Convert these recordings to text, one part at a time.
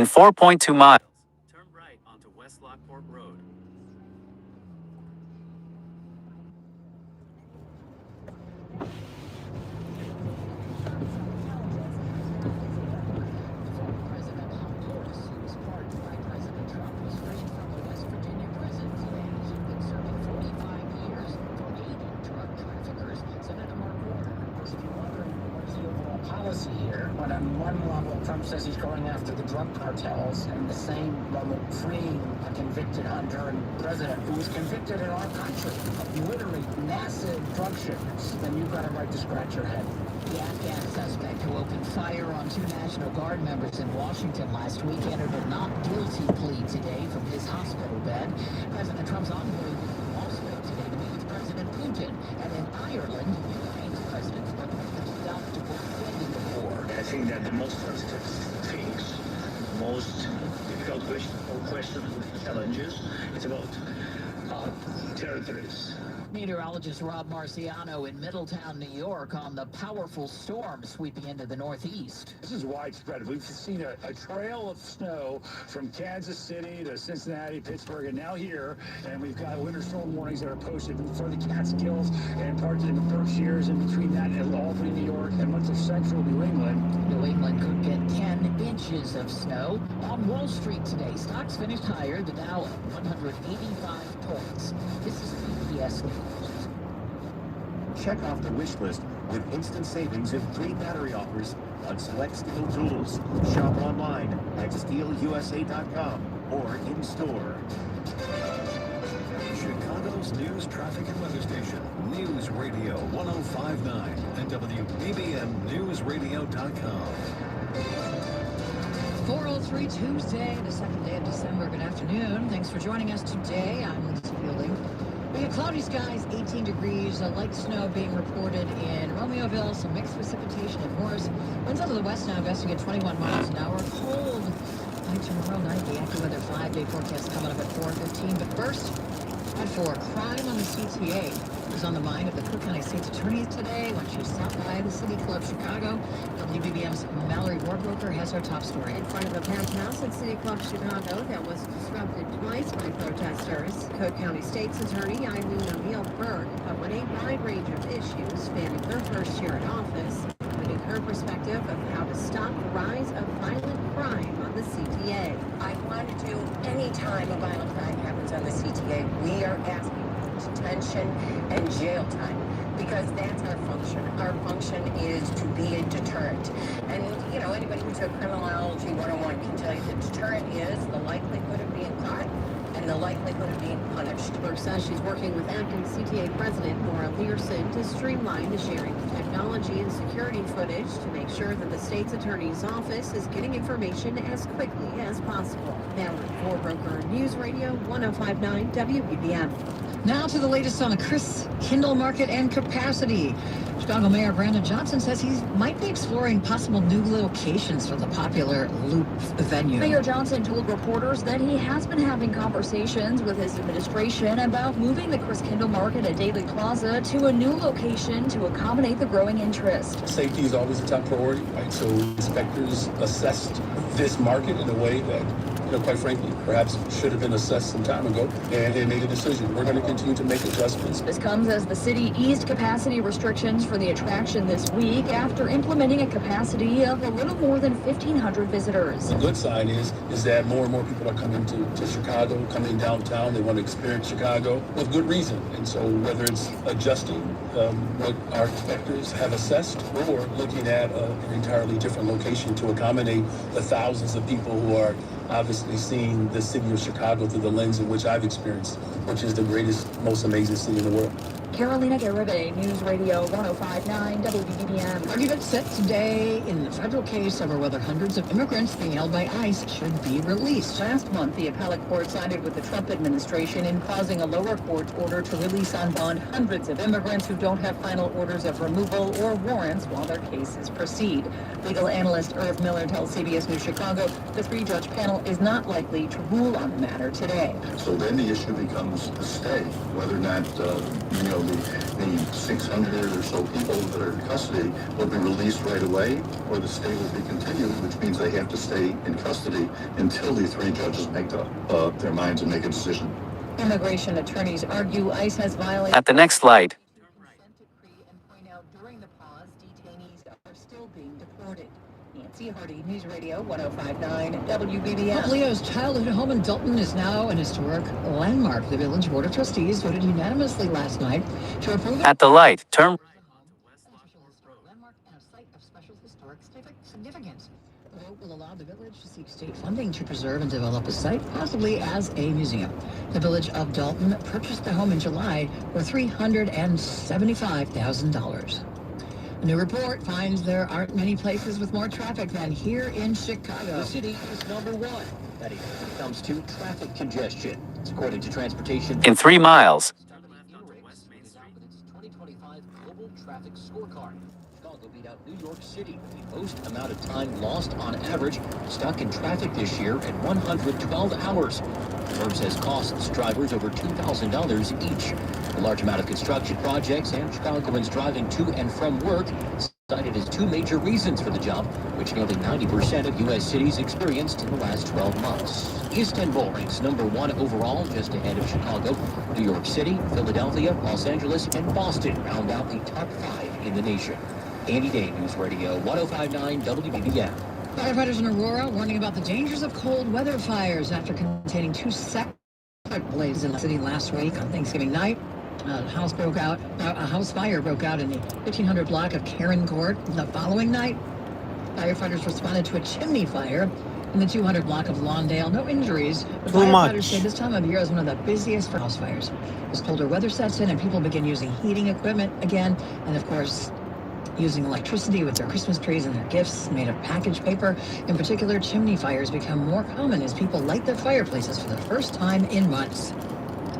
In 4.2 miles, turn right onto West Lockport Road. Policy here, but on one level, Trump says he's going after the drug cartels, and the same level freeing a convicted Honduran president who was convicted in our country of literally massive drug shipments. Then you've got a right to scratch your head. The Afghan suspect who opened fire on 2 National Guard members in Washington last week entered a not guilty plea today from his hospital bed. President Trump's envoy also today to meet with President Putin, and in Ireland, Ukraine's president vowed to end the war. I think that the most sensitive things, most difficult questions and challenges, it's about territories. Meteorologist Rob Marciano in Middletown, New York, on the powerful storm sweeping into the northeast. This is widespread. We've seen a trail of snow from Kansas City to Cincinnati, Pittsburgh, and now here. And we've got winter storm warnings that are posted for the Catskills and parts of the Berkshires, in between that and Albany, New York, and much of central New England. New England could get 10 inches of snow. On Wall Street today, stocks finished higher, the Dow at 185 points. This is PBS News. Check off the wish list with instant savings and free battery offers on select Steel tools. Shop online at steelusa.com or in store. Chicago's news, traffic, and weather station, News Radio 105.9 and WBBMNewsRadio.com. 4:03 Tuesday, the second day of December. Good afternoon. Thanks for joining us today. I'm Lindsay Fielding. We have cloudy skies, 18 degrees, light snow being reported in Romeoville, some mixed precipitation in Morris. Winds out of the west now gusting at 21 miles an hour. Cold by tomorrow night. The AccuWeather 5-day forecast coming up at 4:15. But first, at 4, crime on the CTA was on the mind of the Cook County State's Attorney today when she stopped by the City Club Chicago. WBBM's Mallory Warbroker has our top story. In front of a packed house at City Club Chicago that was disrupted twice by protesters, Cook County State's Attorney Eileen O'Neill Burke covered a wide range of issues spanning her first year in office, including her perspective of how to stop the rise of violent crime on the CTA. I want to do any time a violent crime happens on the CTA, we are asking for detention and jail time, because that's our function. Our function is to be a deterrent. And, you know, anybody who took Criminology 101 can tell you that deterrent is the likelihood of being caught and the likelihood of being punished. Burke says she's working with acting CTA President Laura Learson to streamline the sharing of technology and security footage to make sure that the state's attorney's office is getting information as quickly as possible. Mallory Warbroker, News Radio 105.9 WBBM. Now to the latest on the Chris Kindle market and capacity. Chicago Mayor Brandon Johnson says he might be exploring possible new locations for the popular Loop venue. Mayor Johnson told reporters that he has been having conversations with his administration about moving the Chris Kindle Market at Daly Plaza to a new location to accommodate the growing interest. Safety is always a top priority, right? So inspectors assessed this market in a way that, quite frankly, perhaps should have been assessed some time ago, and they made a decision. We're going to continue to make adjustments. This comes as the city eased capacity restrictions for the attraction this week after implementing a capacity of a little more than 1,500 visitors. The good sign is that more and more people are coming to Chicago, coming downtown. They want to experience Chicago with good reason. And so whether it's adjusting what our inspectors have assessed or looking at an entirely different location to accommodate the thousands of people who are obviously seeing the city of Chicago through the lens in which I've experienced, which is the greatest, most amazing city in the world. Carolina Garibay, News Radio 105.9 WBBM. Argument set today in the federal case over whether hundreds of immigrants being held by ICE should be released. Last month, the appellate court sided with the Trump administration in causing a lower court order to release on bond hundreds of immigrants who don't have final orders of removal or warrants while their cases proceed. Legal analyst Irv Miller tells CBS News Chicago the three-judge panel is not likely to rule on the matter today. So then the issue becomes a stay, whether or not, the 600 or so people that are in custody will be released right away, or the stay will be continued, which means they have to stay in custody until the three judges make their minds and make a decision. Immigration attorneys argue ICE has violated At the next light. and point out during the pause, detainees are still being deported. Nancy Hardy, News Radio 105.9 WBBM. Leo's childhood home in Dalton is now an historic landmark. The Village Board of Trustees voted unanimously last night to approve it. At the light, turn Landmark and a site of special historic significance. The vote will allow the village to seek state funding to preserve and develop a site, possibly as a museum. The Village of Dalton purchased the home in July for $375,000. A new report finds there aren't many places with more traffic than here in Chicago. The city is number one. That is when it comes to traffic congestion. It's according to transportation. in 3 miles. 2025 Global Traffic Scorecard. Chicago beat out New York City with the most amount of time lost on average stuck in traffic this year at 112 hours. The firm says costs drivers over $2,000 each. A large amount of construction projects and Chicagoans driving to and from work cited as two major reasons for the job, which nearly 90% of U.S. cities experienced in the last 12 months. Istanbul ranks number one overall, just ahead of Chicago. New York City, Philadelphia, Los Angeles, and Boston round out the top 5 in the nation. Andy Day, News Radio 105.9 WBBM. Firefighters in Aurora warning about the dangers of cold weather fires after containing 2 separate blazes in the city last week on Thanksgiving night. A house fire broke out in the 1500 block of Karen Court. The following night, firefighters responded to a chimney fire in the 200 block of Lawndale. No injuries, but firefighters say this time of year is one of the busiest for house fires. As colder weather sets in and people begin using heating equipment again, and of course, using electricity with their Christmas trees and their gifts made of packaged paper. In particular, chimney fires become more common as people light their fireplaces for the first time in months.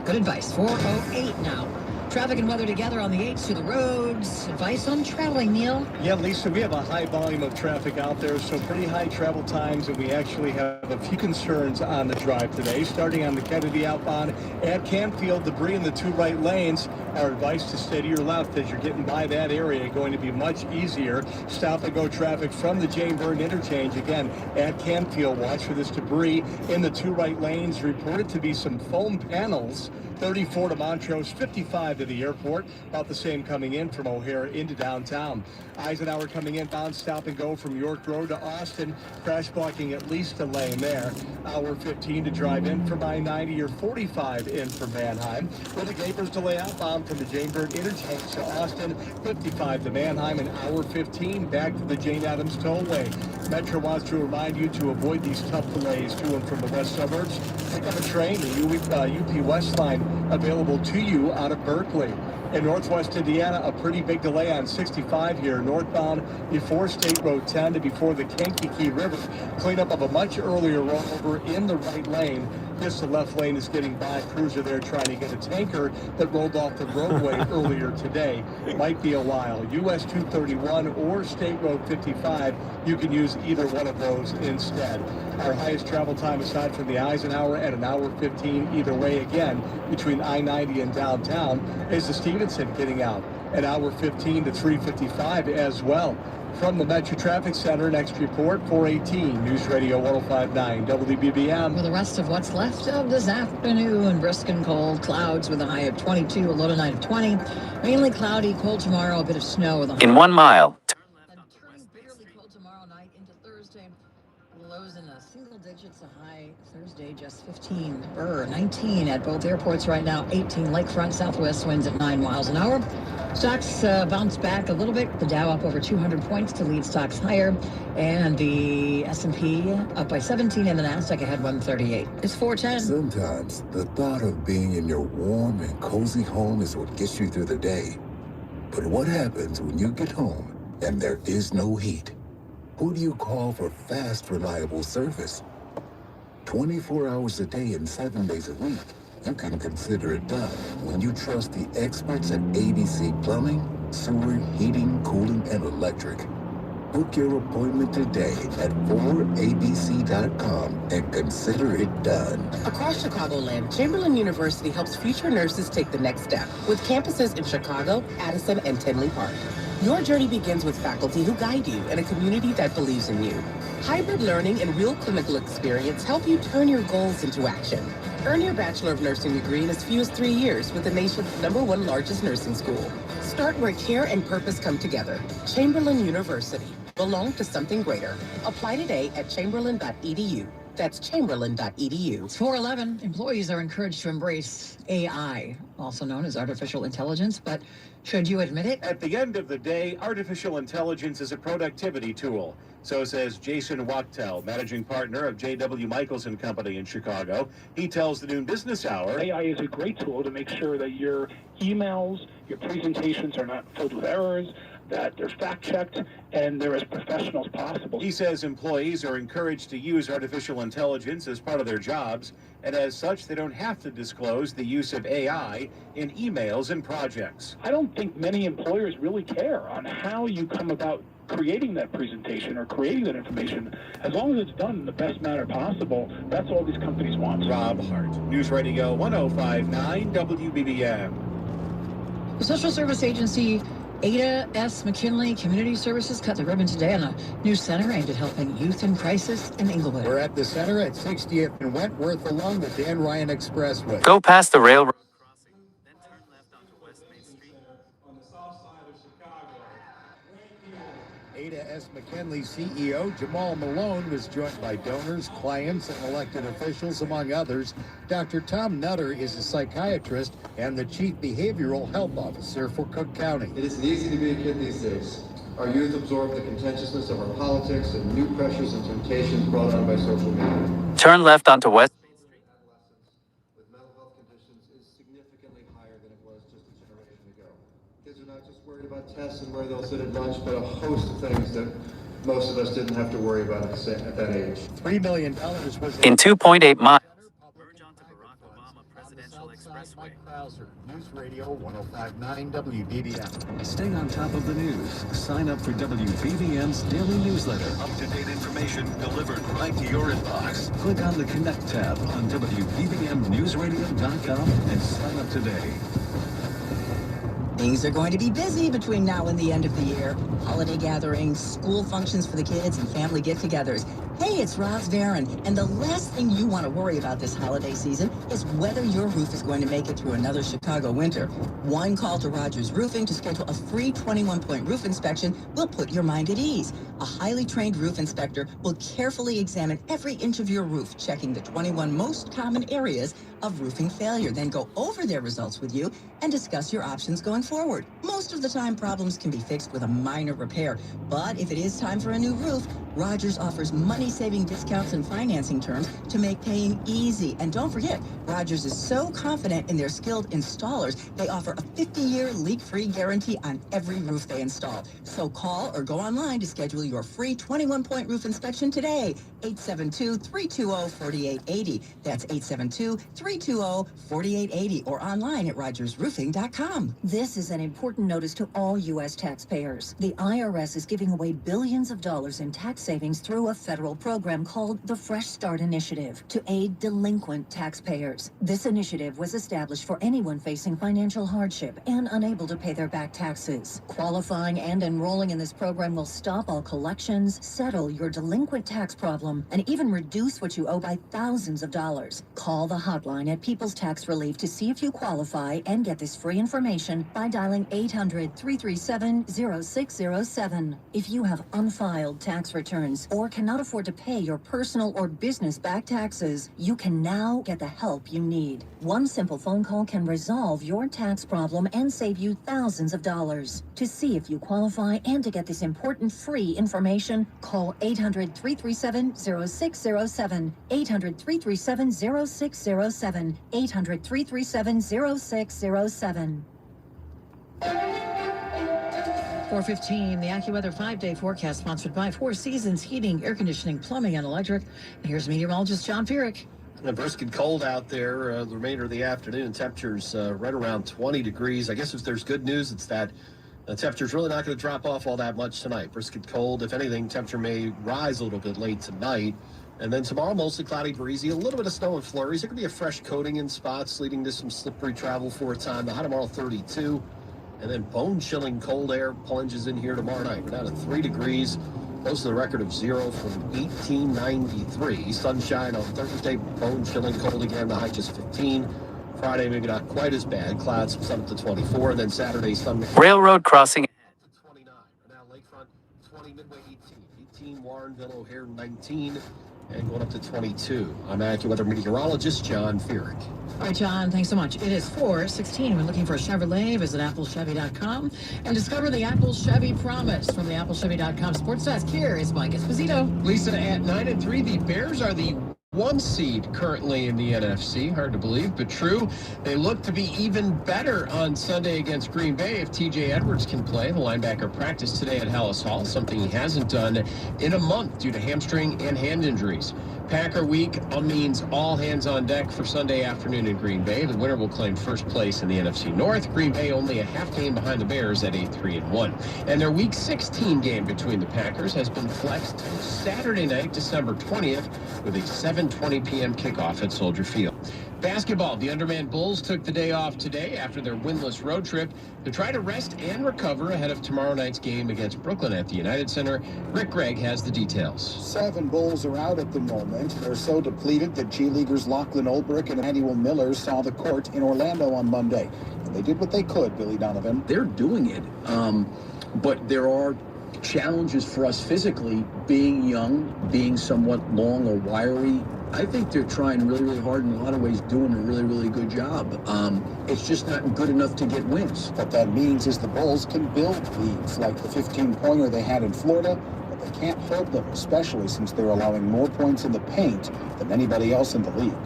Good advice. 4:08 now. Traffic and weather together on the 8s to the roads. Advice on traveling, Neil? Yeah, Lisa, we have a high volume of traffic out there, so pretty high travel times, and we actually have a few concerns on the drive today. Starting on the Kennedy outbound at Canfield, debris in the 2 right lanes. Our advice to stay to your left as you're getting by that area, going to be much easier. Stop and go traffic from the Jane Byrne interchange. Again, at Canfield, watch for this debris in the 2 right lanes. Reported to be some foam panels. 34 to Montrose, 55 to the airport. About the same coming in from O'Hare into downtown. Eisenhower coming inbound, stop and go from York Road to Austin. Crash blocking at least a lane there. Hour 15 to drive in from I-90 or 45 in from Manheim. With a Gapers delay outbound from the Jane Byrne interchange to Austin, 55 to Manheim, and hour 15 back to the Jane Addams Tollway. Metro wants to remind you to avoid these tough delays to and from the west suburbs. Pick up a train, the UP West line available to you out of Berkeley. In northwest Indiana, a pretty big delay on 65 here, northbound before State Road 10 to before the Kankakee River. Cleanup of a much earlier rollover in the right lane. Just the left lane is getting by. Cruiser there trying to get a tanker that rolled off the roadway earlier today. Might be a while. US 231 or State Road 55, you can use either one of those instead. Our highest travel time aside from the Eisenhower at an hour 15 either way again between I-90 and downtown is the Stevenson getting out at hour 15 to 3:55 as well. From the Metro Traffic Center, next report, 4:18, News Radio 105.9 WBBM. For the rest of what's left of this afternoon, brisk and cold, clouds with a high of 22, a low tonight of 20. Mainly cloudy, cold tomorrow, a bit of snow with a high in 1 mile. and turning bitterly cold tomorrow night into Thursday. Lows in the single digits, a high Thursday, just 15 or 19 at both airports right now, 18 lakefront southwest winds at 9 miles an hour. Stocks bounce back a little bit. The Dow up over 200 points to lead stocks higher, and the S&P up by 17, and the Nasdaq ahead 138. It's 4:10. Sometimes the thought of being in your warm and cozy home is what gets you through the day. But what happens when you get home and there is no heat? Who do you call for fast, reliable service? 24 hours a day and 7 days a week. You can consider it done when you trust the experts at ABC Plumbing, Sewer, Heating, Cooling, and Electric. Book your appointment today at 4abc.com and consider it done. Across Chicagoland, Chamberlain University helps future nurses take the next step with campuses in Chicago, Addison, and Tinley Park. Your journey begins with faculty who guide you and a community that believes in you. Hybrid learning and real clinical experience help you turn your goals into action. Earn your Bachelor of Nursing degree in as few as 3 years with the nation's #1 largest nursing school. Start where care and purpose come together. Chamberlain University. Belong to something greater. Apply today at chamberlain.edu. That's chamberlain.edu. It's 4:11. Employees are encouraged to embrace AI, also known as artificial intelligence, but should you admit it? At the end of the day, artificial intelligence is a productivity tool. So says Jason Wachtel, managing partner of J.W. Michaels & Company in Chicago. He tells the Noon Business Hour, AI is a great tool to make sure that your emails, your presentations are not filled with errors, that they're fact-checked, and they're as professional as possible. He says employees are encouraged to use artificial intelligence as part of their jobs, and as such, they don't have to disclose the use of AI in emails and projects. I don't think many employers really care on how you come about creating that presentation or creating that information. As long as it's done in the best manner possible, that's all these companies want. Rob Hart, News Radio 105.9 WBBM. The social service agency Ada S. McKinley Community Services cut the ribbon today on a new center aimed at helping youth in crisis in Inglewood. We're at the center at 60th and Wentworth along the Dan Ryan Expressway. Go past the railroad crossing, then turn left onto West Main Street. On the south side of Chicago. Ada S. McKinley CEO Jamal Malone was joined by donors, clients, and elected officials, among others. Dr. Tom Nutter is a psychiatrist and the chief behavioral health officer for Cook County. It isn't easy to be a kid these days. Our youth absorb the contentiousness of our politics and new pressures and temptations brought on by social media. Turn left onto West Main Street. With mental health conditions is significantly higher than it was just a generation ago. Kids are not just worried about tests and where they'll sit at lunch, but a host of things that most of us didn't have to worry about at that age. $3 million was In 2.8 miles. Merge onto Barack Obama Presidential Expressway. News Radio 105.9 WBBM. Stay on top of the news. Sign up for WBBM's daily newsletter. Up-to-date information delivered right to your inbox. Click on the Connect tab on WBBMNewsRadio.com and sign up today. Things are going to be busy between now and the end of the year. Holiday gatherings, school functions for the kids, and family get-togethers. Hey, it's Roz Varon, and the last thing you want to worry about this holiday season is whether your roof is going to make it through another Chicago winter. One call to Rogers Roofing to schedule a free 21-point roof inspection will put your mind at ease. A highly trained roof inspector will carefully examine every inch of your roof, checking the 21 most common areas of roofing failure, then go over their results with you and discuss your options going forward. Most of the time, problems can be fixed with a minor repair, but if it is time for a new roof, Rogers offers money-saving discounts and financing terms to make paying easy. And don't forget, Rogers is so confident in their skilled installers, they offer a 50-year leak-free guarantee on every roof they install. So call or go online to schedule your free 21-point roof inspection today. 872-320-4880. That's 872-320-4880 or online at rogersroofing.com. This is an important notice to all U.S. taxpayers. The IRS is giving away billions of dollars in tax savings through a federal program called the Fresh Start Initiative to aid delinquent taxpayers. This initiative was established for anyone facing financial hardship and unable to pay their back taxes. Qualifying and enrolling in this program will stop all collections, settle your delinquent tax problem, and even reduce what you owe by thousands of dollars. Call the hotline at People's Tax Relief to see if you qualify and get this free information by dialing 800-337-0607. If you have unfiled tax returns or cannot afford to pay your personal or business back taxes, you can now get the help you need. One simple phone call can resolve your tax problem and save you thousands of dollars. To see if you qualify and to get this important free information, call 800-337-0607, 800-337-0607, 800-337-0607. 4:15, the AccuWeather 5-day forecast sponsored by Four Seasons Heating, Air Conditioning, Plumbing, and Electric. And here's meteorologist John Furyk. Brisk and cold out there the remainder of the afternoon. Temperatures right around 20 degrees. I guess if there's good news, it's that The temperature's really not going to drop off all that much tonight. Brisk and cold. If anything, temperature may rise a little bit late tonight. And then tomorrow, mostly cloudy, breezy, a little bit of snow and flurries. There could be a fresh coating in spots, leading to some slippery travel for a time. The high tomorrow, 32. And then bone-chilling cold air plunges in here tomorrow night. We're down to 3 degrees, close to the record of 0 from 1893. Sunshine on Thursday, bone-chilling cold again. The high just 15. Friday, maybe not quite as bad. Clouds, sun up to 24. And then Saturday, sun. Railroad crossing. To 29. Now Lakefront, 20, Midway 18. 18, Warrenville, O'Hare 19. And going up to 22. I'm AccuWeather meteorologist John Feerick. All right, John, thanks so much. It is 4:16. We're looking for a Chevrolet. Visit applechevy.com and discover the Apple Chevy Promise. From the applechevy.com Sports Desk, here is Mike Esposito. Lisa, at 9-3, the Bears are the 1 seed currently in the NFC. Hard to believe, but true. They look to be even better on Sunday against Green Bay if TJ Edwards can play. The linebacker practiced today at Hallis Hall, something he hasn't done in a month due to hamstring and hand injuries. Packer week means all hands on deck for Sunday afternoon in Green Bay. The winner will claim first place in the NFC North. Green Bay only a half game behind the Bears at 8-3-1. And their Week 16 game between the Packers has been flexed to Saturday night, December 20th, with a 7:20 p.m. kickoff at Soldier Field. Basketball, the undermanned Bulls took the day off today after their winless road trip to try to rest and recover ahead of tomorrow night's game against Brooklyn at the United Center. Rick Gregg has the details. 7 Bulls are out at the moment. They're so depleted that G Leaguers Lachlan Olbrich and Emmanuel Miller saw the court in Orlando on Monday. And they did what they could, Billy Donovan. They're doing it, but there are challenges for us physically, being young, being somewhat long or wiry. I think they're trying really, really hard in a lot of ways, doing a really, really good job. It's just not good enough to get wins. What that means is the Bulls can build leads like the 15-pointer they had in Florida, but they can't hold them, especially since they're allowing more points in the paint than anybody else in the league.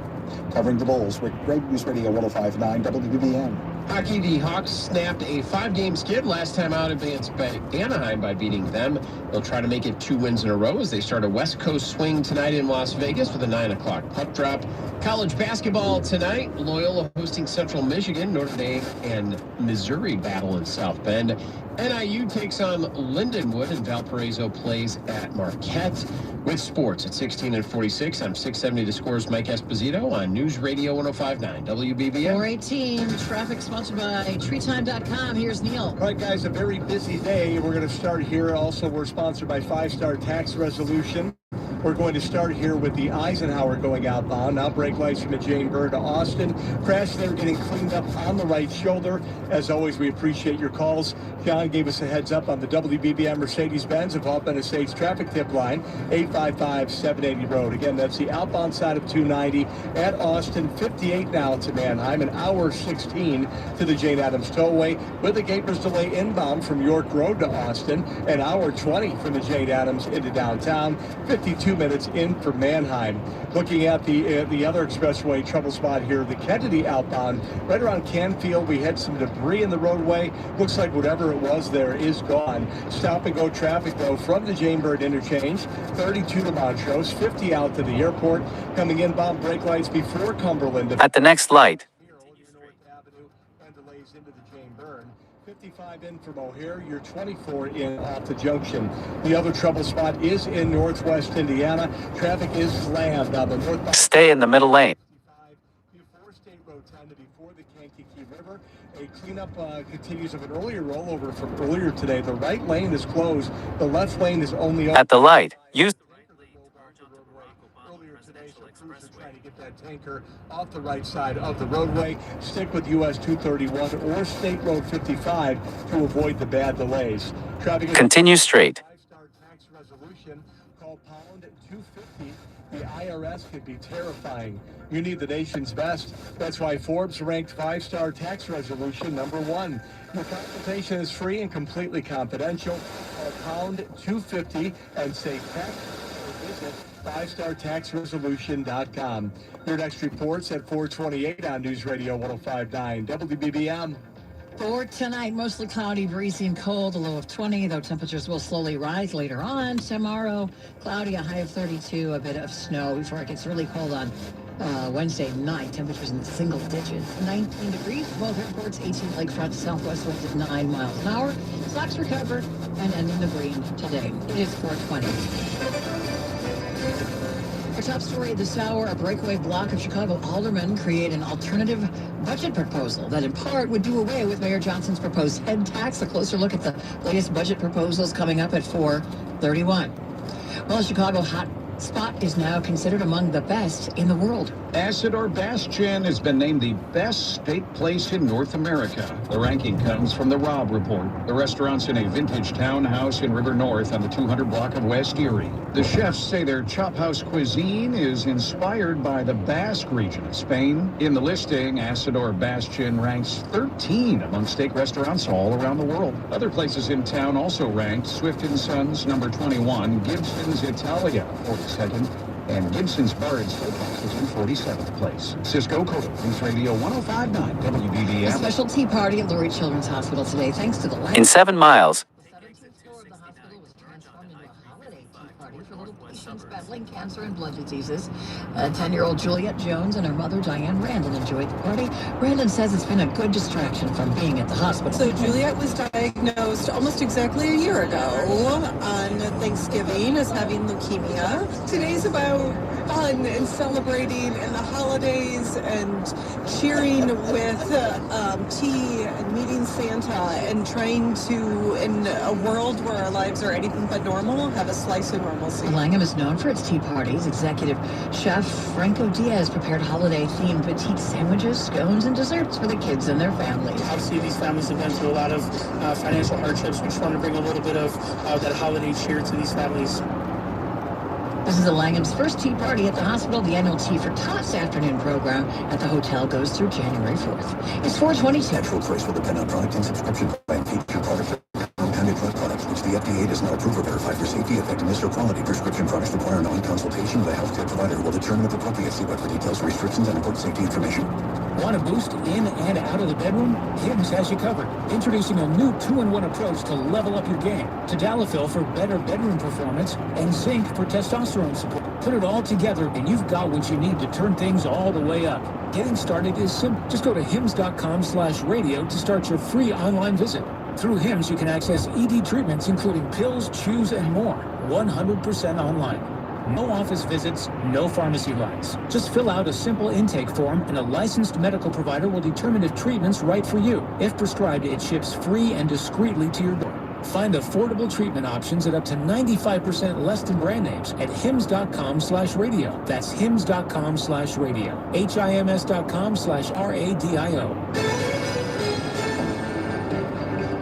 Covering the Bulls, Rick Gregg, News Radio 105.9 WBBM. Hockey, the Hawks snapped a 5-game skid last time out against Anaheim by beating them. They'll try to make it 2 wins in a row as they start a West Coast swing tonight in Las Vegas with a 9 o'clock puck drop. College basketball tonight, Loyola hosting Central Michigan, Notre Dame and Missouri battle in South Bend. NIU takes on Lindenwood and Valparaiso plays at Marquette. With sports at 16:46, I'm 670 The Score's Mike Esposito on News Radio 105.9 WBBM. 4:18, traffic sponsored by treetime.com. Here's Neil. All right, guys, a very busy day. We're going to start here. Also, we're sponsored by 5-Star Tax Resolution. We're going to start here with the Eisenhower going outbound. Now brake lights from the Jane Byrd to Austin. Crash there getting cleaned up on the right shoulder. As always, we appreciate your calls. John gave us a heads up on the WBBM Mercedes-Benz of Hoffman Estates traffic tip line, 855-780-ROAD. Again, that's the outbound side of 290 at Austin, 58 now to Manheim, an hour 16 to the Jane Addams Tollway, with the Gapers delay inbound from York Road to Austin, an hour 20 from the Jane Addams into downtown, 52 minutes in for Manheim. Looking at the other expressway trouble spot here, the Kennedy outbound, right around Canfield, we had some debris in the roadway. Looks like whatever it was there is gone. Stop and go traffic, though, from the Jane Byrd interchange, 32 to Montrose, 50 out to the airport. Coming in, bomb brake lights before Cumberland. At the next light. And delays into the Jane Byrd. 55 in from O'Hare, you're 24 in off the junction. The other trouble spot is in northwest Indiana. Traffic is slammed on the northbound. Stay in the middle lane. Before State Road 10 to before the Kankakee River. A cleanup continues of an earlier rollover from earlier today. The right lane is closed. The left lane is only open. At the light. Use Earlier today, so crews are trying to get that tanker off the right side of the roadway. Stick with US 231 or State Road 55 to avoid the bad delays. Traffic. Continue straight. 5-Star Tax Resolution. Call pound 250. The IRS can be terrifying. You need the nation's best. That's why Forbes ranked 5-Star Tax Resolution #1. Your consultation is free and completely confidential. Call pound 250 and say tax or visit 5startaxresolution.com. Your next reports at 4:28 on News Radio 105.9 WBBM. For tonight, mostly cloudy, breezy, and cold, a low of 20, though temperatures will slowly rise later on. Tomorrow, cloudy, a high of 32, a bit of snow before it gets really cold on Wednesday night, temperatures in the single digits. 19 degrees, both airports, 18 lakefront, southwest winds at 9 miles an hour. Stocks recover and end in the green today. It is 4:20. Our top story this hour, a breakaway block of Chicago aldermen create an alternative budget proposal that in part would do away with Mayor Johnson's proposed head tax. A closer look at the latest budget proposals coming up at 4:31. Well, a Chicago hot spot is now considered among the best in the world. Asador Bastion has been named the best steak place in North America. The ranking comes from the Robb Report. The restaurant's in a vintage townhouse in River North on the 200 block of West Erie. The chefs say their chop house cuisine is inspired by the Basque region of Spain. In the listing, Asador Bastion ranks 13 among steak restaurants all around the world. Other places in town also ranked: Swift & Sons, number 21, Gibson's Italia, 42nd, and Gibson's Bar and Steakhouse is in 47th place. Cisco Coda, News Radio 105.9 WBBM. A special tea party at Lurie Children's Hospital today, thanks to the In 7 miles. For little patients battling cancer and blood diseases. 10-year-old Juliet Jones and her mother Diane Randon enjoyed the party. Randon says it's been a good distraction from being at the hospital. So Juliet was diagnosed almost exactly a year ago on Thanksgiving as having leukemia. Today's about fun and celebrating and the holidays and cheering with tea and meeting Santa and trying to, in a world where our lives are anything but normal, have a slice of normalcy. Langham is known for its tea parties. Executive chef Franco Diaz prepared holiday-themed petite sandwiches, scones, and desserts for the kids and their families. Obviously, these families have been through a lot of financial hardships. We just want to bring a little bit of that holiday cheer to these families. This is the Langham's first tea party at the hospital. The annual Tea for Tots afternoon program at the hotel goes through January 4th. It's 4:22. Actual price will depend on product and subscription plan. Feature products are compounded drug products, which the FDA does not approve or verify for safety, effectiveness, or quality. Prescription products require an consultation with a healthcare provider who will determine if appropriate. See web for details, restrictions, and important safety information. Want to boost in and out of the bedroom? Hims has you covered. Introducing a new 2-in-1 approach to level up your game. Tadalafil for better bedroom performance and zinc for testosterone support. Put it all together and you've got what you need to turn things all the way up. Getting started is simple. Just go to hims.com/radio to start your free online visit. Through Hims, you can access ED treatments including pills, chews, and more. 100% online. No office visits, no pharmacy lines. Just fill out a simple intake form and a licensed medical provider will determine if treatment's right for you. If prescribed, it ships free and discreetly to your door. Find affordable treatment options at up to 95% less than brand names at hims.com/radio. That's hims.com/radio. HIMS.com/RADIO.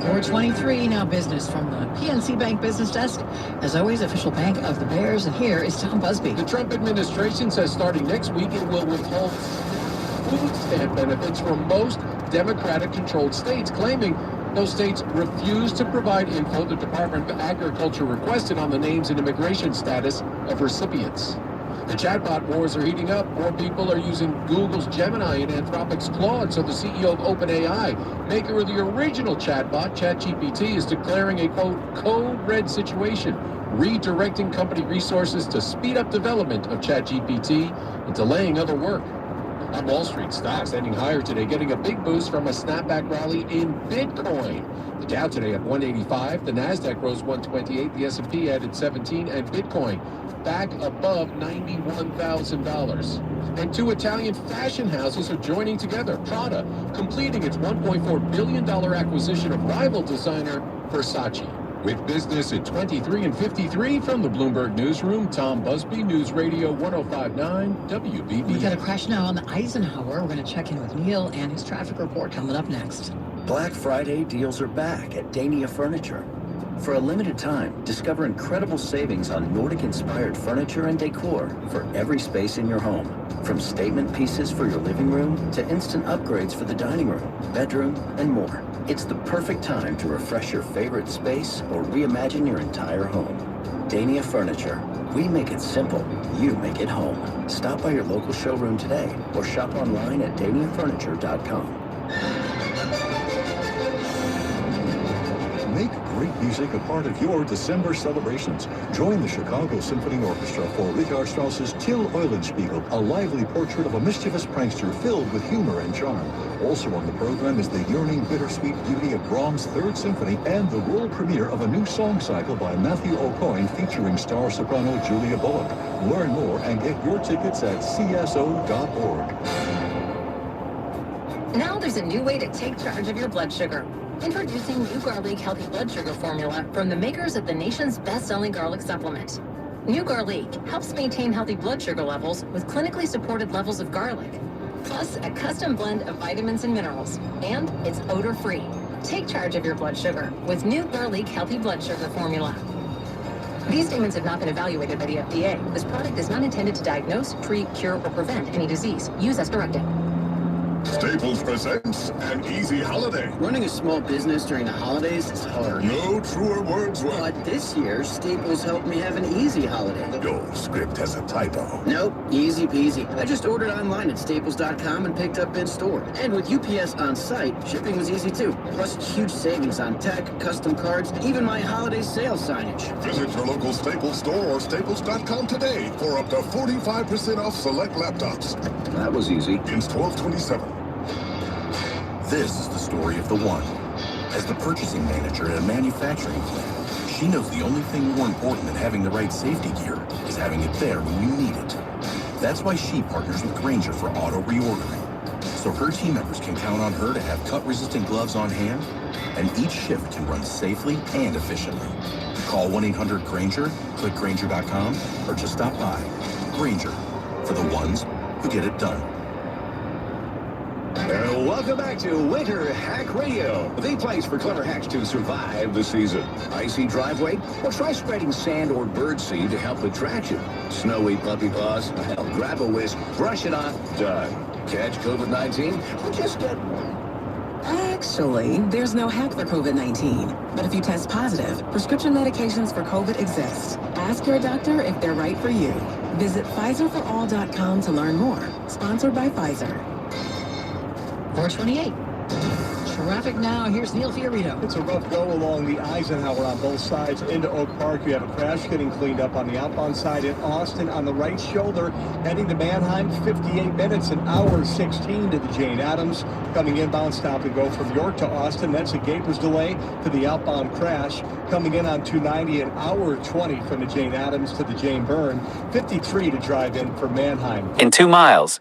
4:23 now. Business from the PNC Bank Business Desk. As always, official bank of the Bears, and here is Tom Busby. The Trump administration says starting next week it will withhold food stamp benefits from most Democratic-controlled states, claiming those states refuse to provide info the Department of Agriculture requested on the names and immigration status of recipients. The chatbot wars are heating up. More people are using Google's Gemini and Anthropic's Claude. So the CEO of OpenAI, maker of the original chatbot, ChatGPT, is declaring a, quote, code red situation, redirecting company resources to speed up development of ChatGPT and delaying other work. On Wall Street, stocks ending higher today, getting a big boost from a snapback rally in Bitcoin. The Dow today at 185, the Nasdaq rose 128, the S&P added 17, and Bitcoin back above $91,000. And 2 Italian fashion houses are joining together. Prada completing its $1.4 billion acquisition of rival designer Versace. With business at 23 and 53 from the Bloomberg Newsroom, Tom Busby, News Radio 105.9 WBB. We got a crash now on the Eisenhower. We're going to check in with Neil and his traffic report coming up next. Black Friday deals are back at Dania Furniture. For a limited time, discover incredible savings on Nordic-inspired furniture and decor for every space in your home. From statement pieces for your living room to instant upgrades for the dining room, bedroom, and more. It's the perfect time to refresh your favorite space or reimagine your entire home. Dania Furniture. We make it simple. You make it home. Stop by your local showroom today or shop online at daniafurniture.com. Make great music a part of your December celebrations. Join the Chicago Symphony Orchestra for Richard Strauss's Till Eulenspiegel, a lively portrait of a mischievous prankster filled with humor and charm. Also on the program is the yearning, bittersweet beauty of Brahms' Third Symphony and the world premiere of a new song cycle by Matthew O'Coin featuring star soprano Julia Bullock. Learn more and get your tickets at cso.org. Now there's a new way to take charge of your blood sugar. Introducing New Garlic Healthy Blood Sugar Formula from the makers of the nation's best-selling garlic supplement. New Garlic helps maintain healthy blood sugar levels with clinically supported levels of garlic, plus a custom blend of vitamins and minerals, and it's odor-free. Take charge of your blood sugar with New Garlic Healthy Blood Sugar Formula. These statements have not been evaluated by the FDA. This product is not intended to diagnose, treat, cure, or prevent any disease. Use as directed. Staples presents an easy holiday. Running a small business during the holidays is hard. No truer words were. But this year, Staples helped me have an easy holiday. Your script has a typo. Nope, easy peasy. I just ordered online at staples.com and picked up in store. And with UPS on site, shipping was easy too. Plus huge savings on tech, custom cards, even my holiday sales signage. Visit your local Staples store or staples.com today for up to 45% off select laptops. That was easy. Ends 12/27. This is the story of the one. As the purchasing manager at a manufacturing plant, she knows the only thing more important than having the right safety gear is having it there when you need it. That's why she partners with Grainger for auto reordering, so her team members can count on her to have cut-resistant gloves on hand, and each shift can run safely and efficiently. Call 1-800-GRAINGER, click Grainger.com, or just stop by. Grainger, for the ones who get it done. Welcome back to Winter Hack Radio, the place for clever hacks to survive the season. Icy driveway? Well, try spreading sand or birdseed to help with traction. Snowy puppy paws? Well, grab a whisk, brush it off, done. Catch COVID-19? Well, just get one. Actually, there's no hack for COVID-19. But if you test positive, prescription medications for COVID exist. Ask your doctor if they're right for you. Visit PfizerForAll.com to learn more. Sponsored by Pfizer. 428. Traffic now. Here's Neil Fiorito. It's a rough go along the Eisenhower on both sides into Oak Park. You have a crash getting cleaned up on the outbound side in Austin on the right shoulder. Heading to Manheim, 58 minutes, an hour 16 to the Jane Addams. Coming inbound, stop and go from York to Austin. That's a Gapers delay to the outbound crash. Coming in on 290, an hour 20 from the Jane Addams to the Jane Byrne. 53 to drive in from Manheim. In 2 miles.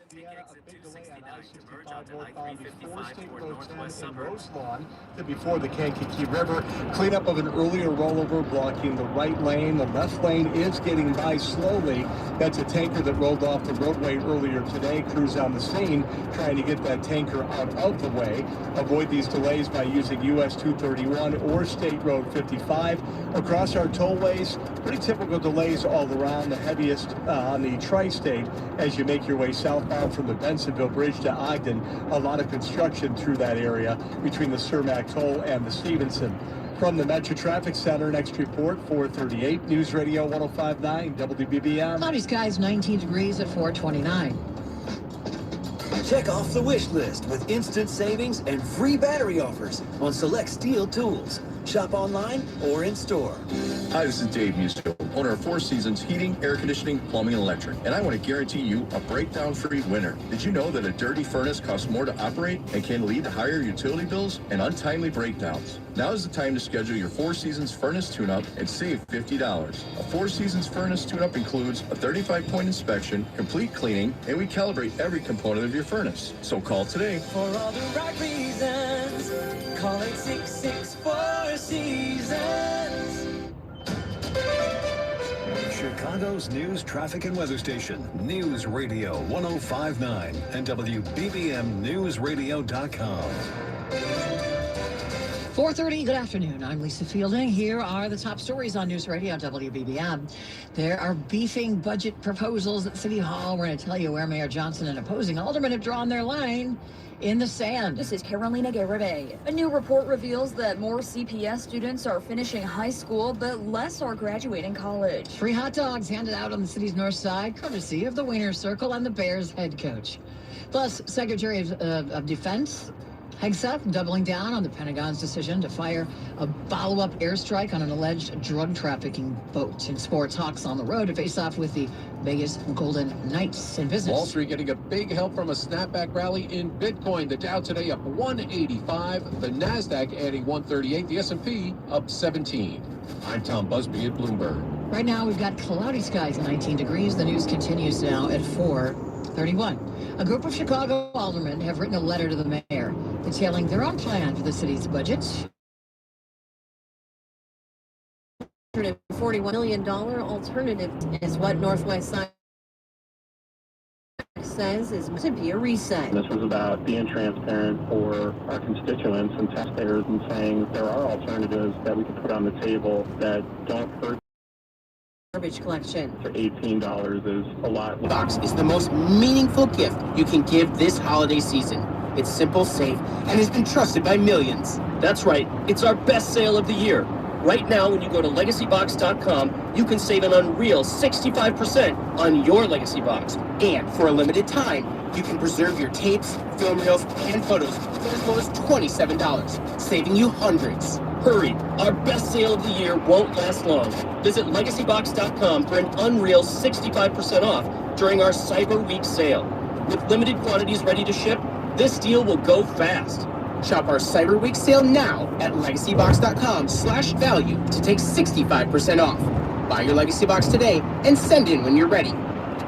Before the Kankakee River, cleanup of an earlier rollover blocking the right lane. The left lane is getting by slowly. That's a tanker that rolled off the roadway earlier today. Crews on the scene trying to get that tanker out of the way. Avoid these delays by using US 231 or State Road 55. Across our tollways, pretty typical delays all around. The heaviest on the tri-state as you make your way southbound from the Bensonville Bridge to Ogden. A lot of construction through that area between the Cermak Toll and the Stevenson. From the Metro Traffic Center, next report, 438, News Radio 105.9, WBBM. Cloudy skies, 19 degrees at 429. Check off the wish list with instant savings and free battery offers on select Steel tools. Shop online or in store. Hi, this is Dave Musto, owner of Four Seasons Heating, Air Conditioning, Plumbing, and Electric, and I want to guarantee you a breakdown-free winter. Did you know that a dirty furnace costs more to operate and can lead to higher utility bills and untimely breakdowns? Now is the time to schedule your Four Seasons furnace tune-up and save $50. A Four Seasons furnace tune-up includes a 35-point inspection, complete cleaning, and we calibrate every component of your furnace. So call today. For all the right reasons, call 866-4 Seasons. Chicago's news, traffic, and weather station, News Radio 105.9 and WBBMNewsRadio.com. 4:30, good afternoon. I'm Lisa Fielding. Here are the top stories on News Radio WBBM. There are beefing budget proposals at City Hall. We're going to tell you where Mayor Johnson and opposing aldermen have drawn their line in the sand. This is Carolina Garibay. A new report reveals that more CPS students are finishing high school, but less are graduating college. Free hot dogs handed out on the city's north side, courtesy of the Wiener Circle and the Bears head coach. Plus, Secretary of Defense Hegseth doubling down on the Pentagon's decision to fire a follow-up airstrike on an alleged drug trafficking boat. In sports, Hawks on the road to face off with the Vegas Golden Knights in business. Wall Street getting a big help from a snapback rally in Bitcoin. The Dow today up 185, the Nasdaq adding 138, the S&P up 17. I'm Tom Busby at Bloomberg. Right now, we've got cloudy skies at 19 degrees. The news continues now at 4:31. A group of Chicago aldermen have written a letter to the mayor detailing their own plan for the city's budget. $141 million alternative is what Northwest Side says is to be a reset. This was about being transparent for our constituents and taxpayers and saying there are alternatives that we can put on the table that don't hurt. Garbage collection. For $18 is a lot. Box is the most meaningful gift you can give this holiday season. It's simple, safe, and has been trusted by millions. That's right. It's our best sale of the year. Right now, when you go to LegacyBox.com, you can save an unreal 65% on your Legacy Box. And for a limited time, you can preserve your tapes, film reels, and photos for as low as $27, saving you hundreds. Hurry, our best sale of the year won't last long. Visit LegacyBox.com for an unreal 65% off during our Cyber Week sale. With limited quantities ready to ship, this deal will go fast. Shop our Cyber Week sale now at LegacyBox.com/value to take 65% off. Buy your Legacy Box today and send in when you're ready.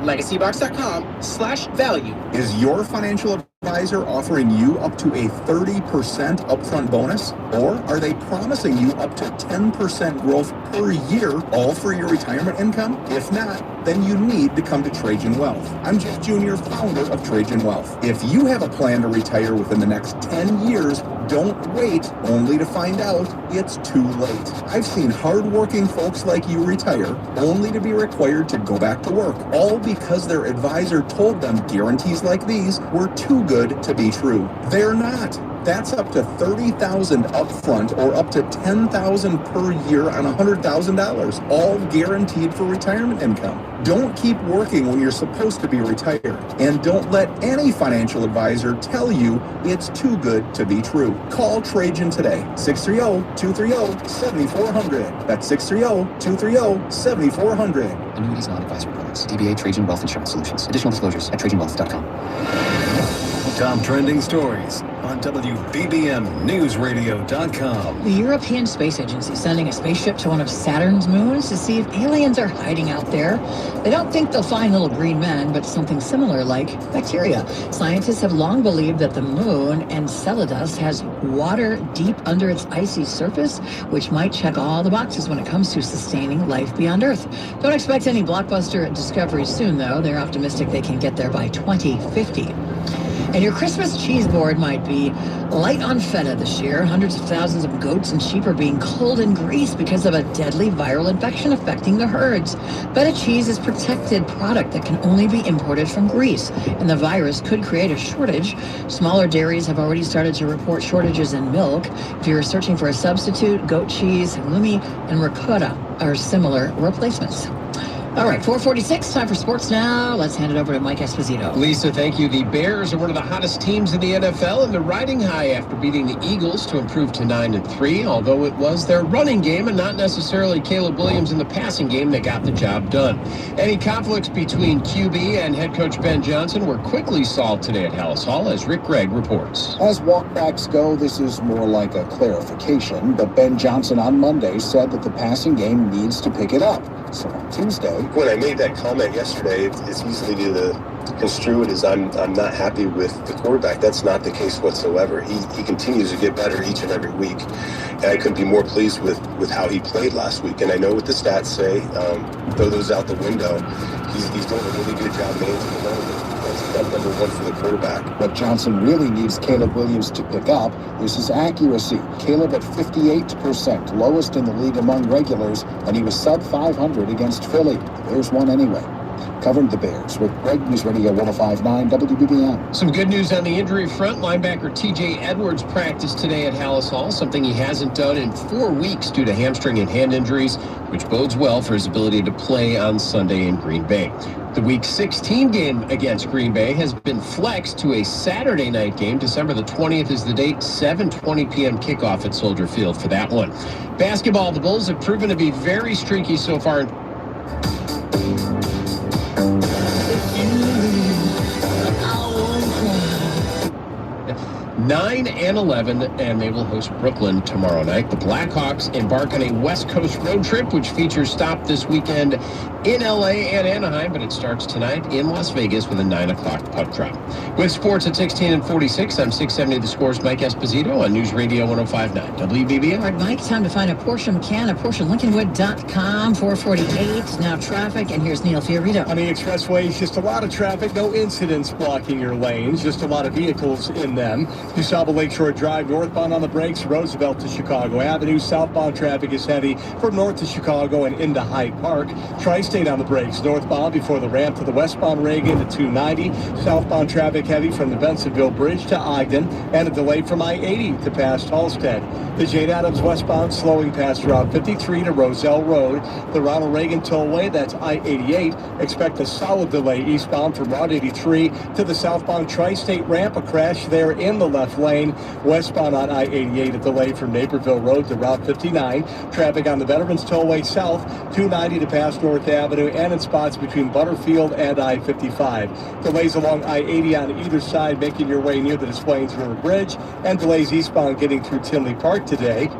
LegacyBox.com/value. Is your financial advisor offering you up to a 30% upfront bonus? Or are they promising you up to 10% growth per year, all for your retirement income? If not, then you need to come to Trajan Wealth. I'm Jeff Jr., founder of Trajan Wealth. If you have a plan to retire within the next 10 years, don't wait only to find out it's too late. I've seen hardworking folks like you retire only to be required to go back to work, all because their advisor told them guarantees like these were too good to be true. They're not. That's up to $30,000 upfront or up to $10,000 per year on $100,000, all guaranteed for retirement income. Don't keep working when you're supposed to be retired, and don't let any financial advisor tell you it's too good to be true. Call Trajan today, 630-230-7400. That's 630-230-7400. Annuities, non-advisory products. DBA Trajan Wealth Insurance Solutions. Additional disclosures at TrajanWealth.com. Top trending stories on WBBMNewsRadio.com. The European Space Agency sending a spaceship to one of Saturn's moons to see if aliens are hiding out there. They don't think they'll find little green men, but something similar like bacteria. Scientists have long believed that the moon, Enceladus, has water deep under its icy surface, which might check all the boxes when it comes to sustaining life beyond Earth. Don't expect any blockbuster discoveries soon, though. They're optimistic they can get there by 2050. And your Christmas cheese board might be light on feta this year. Hundreds of thousands of goats and sheep are being culled in Greece because of a deadly viral infection affecting the herds. Feta cheese is a protected product that can only be imported from Greece, and the virus could create a shortage. Smaller dairies have already started to report shortages in milk. If you're searching for a substitute, goat cheese, halloumi, and ricotta are similar replacements. All right, 4:46, time for sports now. Let's hand it over to Mike Esposito. Lisa, thank you. The Bears are one of the hottest teams in the NFL, and they're riding high after beating the Eagles to improve to 9-3, although it was their running game and not necessarily Caleb Williams in the passing game that got the job done. Any conflicts between QB and head coach Ben Johnson were quickly solved today at Hallis Hall, as Rick Gregg reports. As walkbacks go, this is more like a clarification, but Ben Johnson on Monday said that the passing game needs to pick it up. So on Tuesday, when I made that comment yesterday, it's easy to construe it as I'm not happy with the quarterback. That's not the case whatsoever. He continues to get better each and every week, and I couldn't be more pleased with how he played last week. And I know what the stats say. Throw those out the window. He's doing a really good job managing the moment. That's number one for the quarterback. What Johnson really needs Caleb Williams to pick up is his accuracy. Caleb at 58%, lowest in the league among regulars, and he was sub 500 against Philly. There's one anyway. covering the Bears with Greg, News Radio 105.9 WBBM. Some good news on the injury front. Linebacker TJ Edwards practiced today at Hallis Hall, something he hasn't done in 4 weeks due to hamstring and hand injuries, which bodes well for his ability to play on Sunday in Green Bay. The Week 16 game against Green Bay has been flexed to a Saturday night game. December the 20th is the date, 7:20 p.m. kickoff at Soldier Field for that one. Basketball, the Bulls have proven to be very streaky so far. 9 and 11, and they will host Brooklyn tomorrow night. The Blackhawks embark on a West Coast road trip, which features stop this weekend in LA and Anaheim, but it starts tonight in Las Vegas with a 9 o'clock puck drop. With sports at 16 and 46, I'm 670 The Score's Mike Esposito on News Radio 105.9 WBBM. All right, Mike, time to find a Porsche mechanic at PorscheLincolnwood.com. 448 now traffic, and here's Neil Fiorito. On the expressways, just a lot of traffic, no incidents blocking your lanes, just a lot of vehicles in them. DuSable Lakeshore Drive northbound on the brakes, Roosevelt to Chicago Avenue. Southbound traffic is heavy from north to Chicago and into Hyde Park. Tri-State on the brakes northbound before the ramp to the westbound Reagan to 290. Southbound traffic heavy from the Bensonville Bridge to Ogden, and a delay from I-80 to past Halstead. The Jane Addams westbound slowing past Route 53 to Roselle Road. The Ronald Reagan Tollway, that's I-88. Expect a solid delay eastbound from Route 83 to the southbound Tri-State ramp. A crash there in the left lane. Westbound on I-88, a delay from Naperville Road to Route 59. Traffic on the Veterans Tollway south, 290 to past North Avenue, and in spots between Butterfield and I-55. Delays along I-80 on either side, making your way near the Des Plaines River Bridge, and delays eastbound getting through Tinley Park today.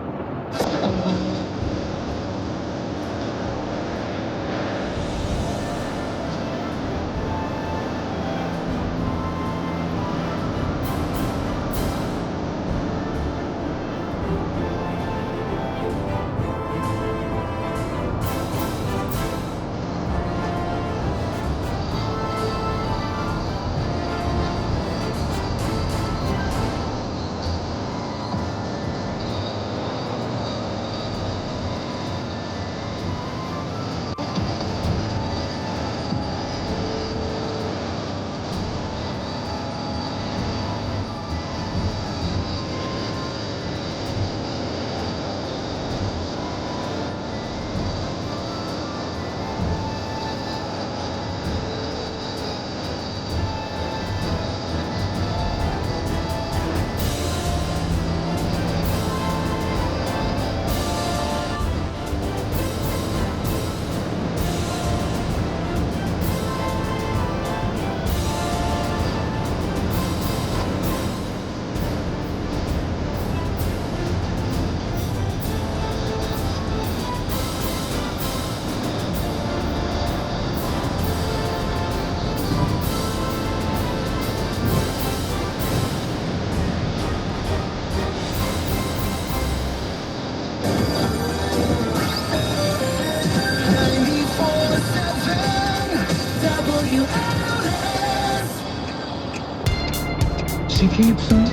She keeps on.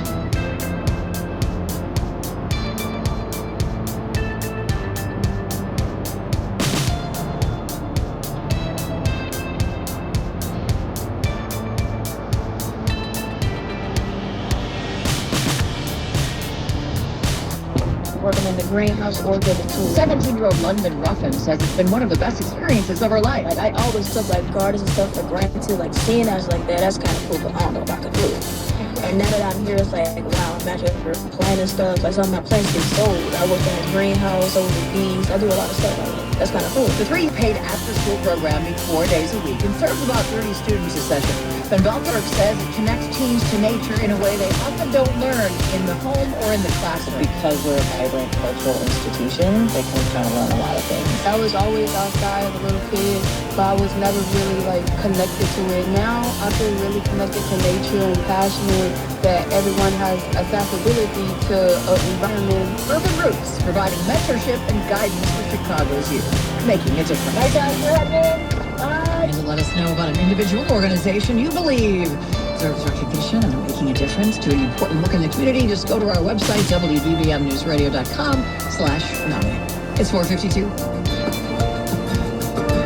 Working in the greenhouse or the tool. 17-year-old London Ruffin says it's been one of the best experiences of her life. Like, I always took like gardens and stuff for granted. Like seeing us like that, that's kind of cool, but I don't know if I could do it. And now that I'm here, it's like, wow, imagine for planting stuff. Like some of my plants get sold. I work in a greenhouse, over the bees. I do a lot of stuff like that. That's kind of cool. The 3 paid after-school program meets 4 days a week and serves about 30 students a session. Van Belterk says it connects teens to nature in a way they often don't learn in the home or in the classroom. Because we're a vibrant cultural institution, they can kind of learn a lot of things. I was always outside as a little kid, but I was never really like connected to it. Now I feel really connected to nature and passionate that everyone has accessibility to an environment. Urban Roots, providing mentorship and guidance for Chicago's youth, making a difference. And to let us know about an individual organization you believe deserves recognition and making a difference, doing important work in the community, just go to our website, WBBMNewsRadio.com/nominate. It's 4:52.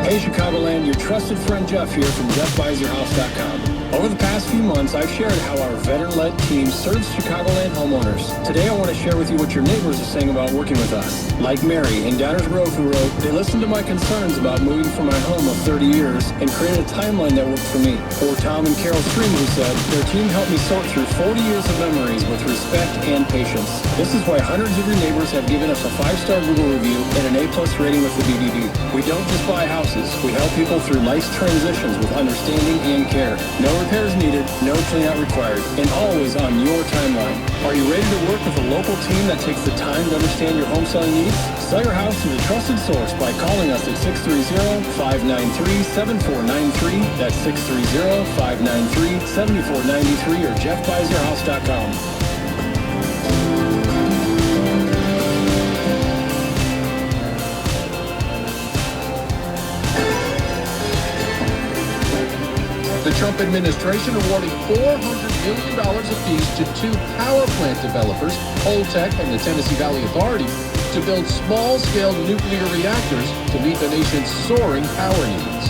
Hey Chicagoland, your trusted friend Jeff here from JeffBuysYourHouse.com. Over the past few months, I've shared how our veteran-led team serves Chicagoland homeowners. Today, I want to share with you what your neighbors are saying about working with us. Like Mary in Downers Grove, who wrote, they listened to my concerns about moving from my home of 30 years and created a timeline that worked for me. Or Tom and Carol Stream, who said, their team helped me sort through 40 years of memories with respect and patience. This is why hundreds of your neighbors have given us a 5-star Google review and an A+ rating with the BBB. We don't just buy houses. We help people through life's transitions with understanding and care. No repairs needed, no cleanout required, and always on your timeline. Are you ready to work with a local team that takes the time to understand your home selling needs? Sell your house to the trusted source by calling us at 630-593-7493. That's 630-593-7493 or JeffBuysYourHouse.com. The Trump administration awarding $400 million apiece to 2 power plant developers, Holtec and the Tennessee Valley Authority, to build small-scale nuclear reactors to meet the nation's soaring power needs.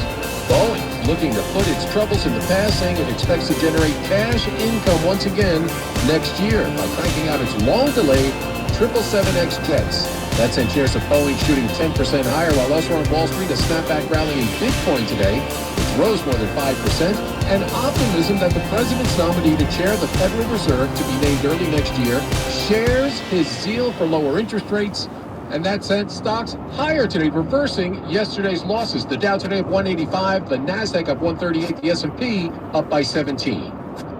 Boeing looking to put its troubles in the past, saying it expects to generate cash income once again next year by cranking out its long-delayed 777X jets. That sent shares of Boeing shooting 10% higher, while elsewhere on Wall Street, a snapback rally in Bitcoin today, which rose more than 5%, and optimism that the president's nominee to chair the Federal Reserve, to be named early next year, shares his zeal for lower interest rates. And that sent stocks higher today, reversing yesterday's losses. The Dow today up 185, the Nasdaq up 138, the S&P up by 17.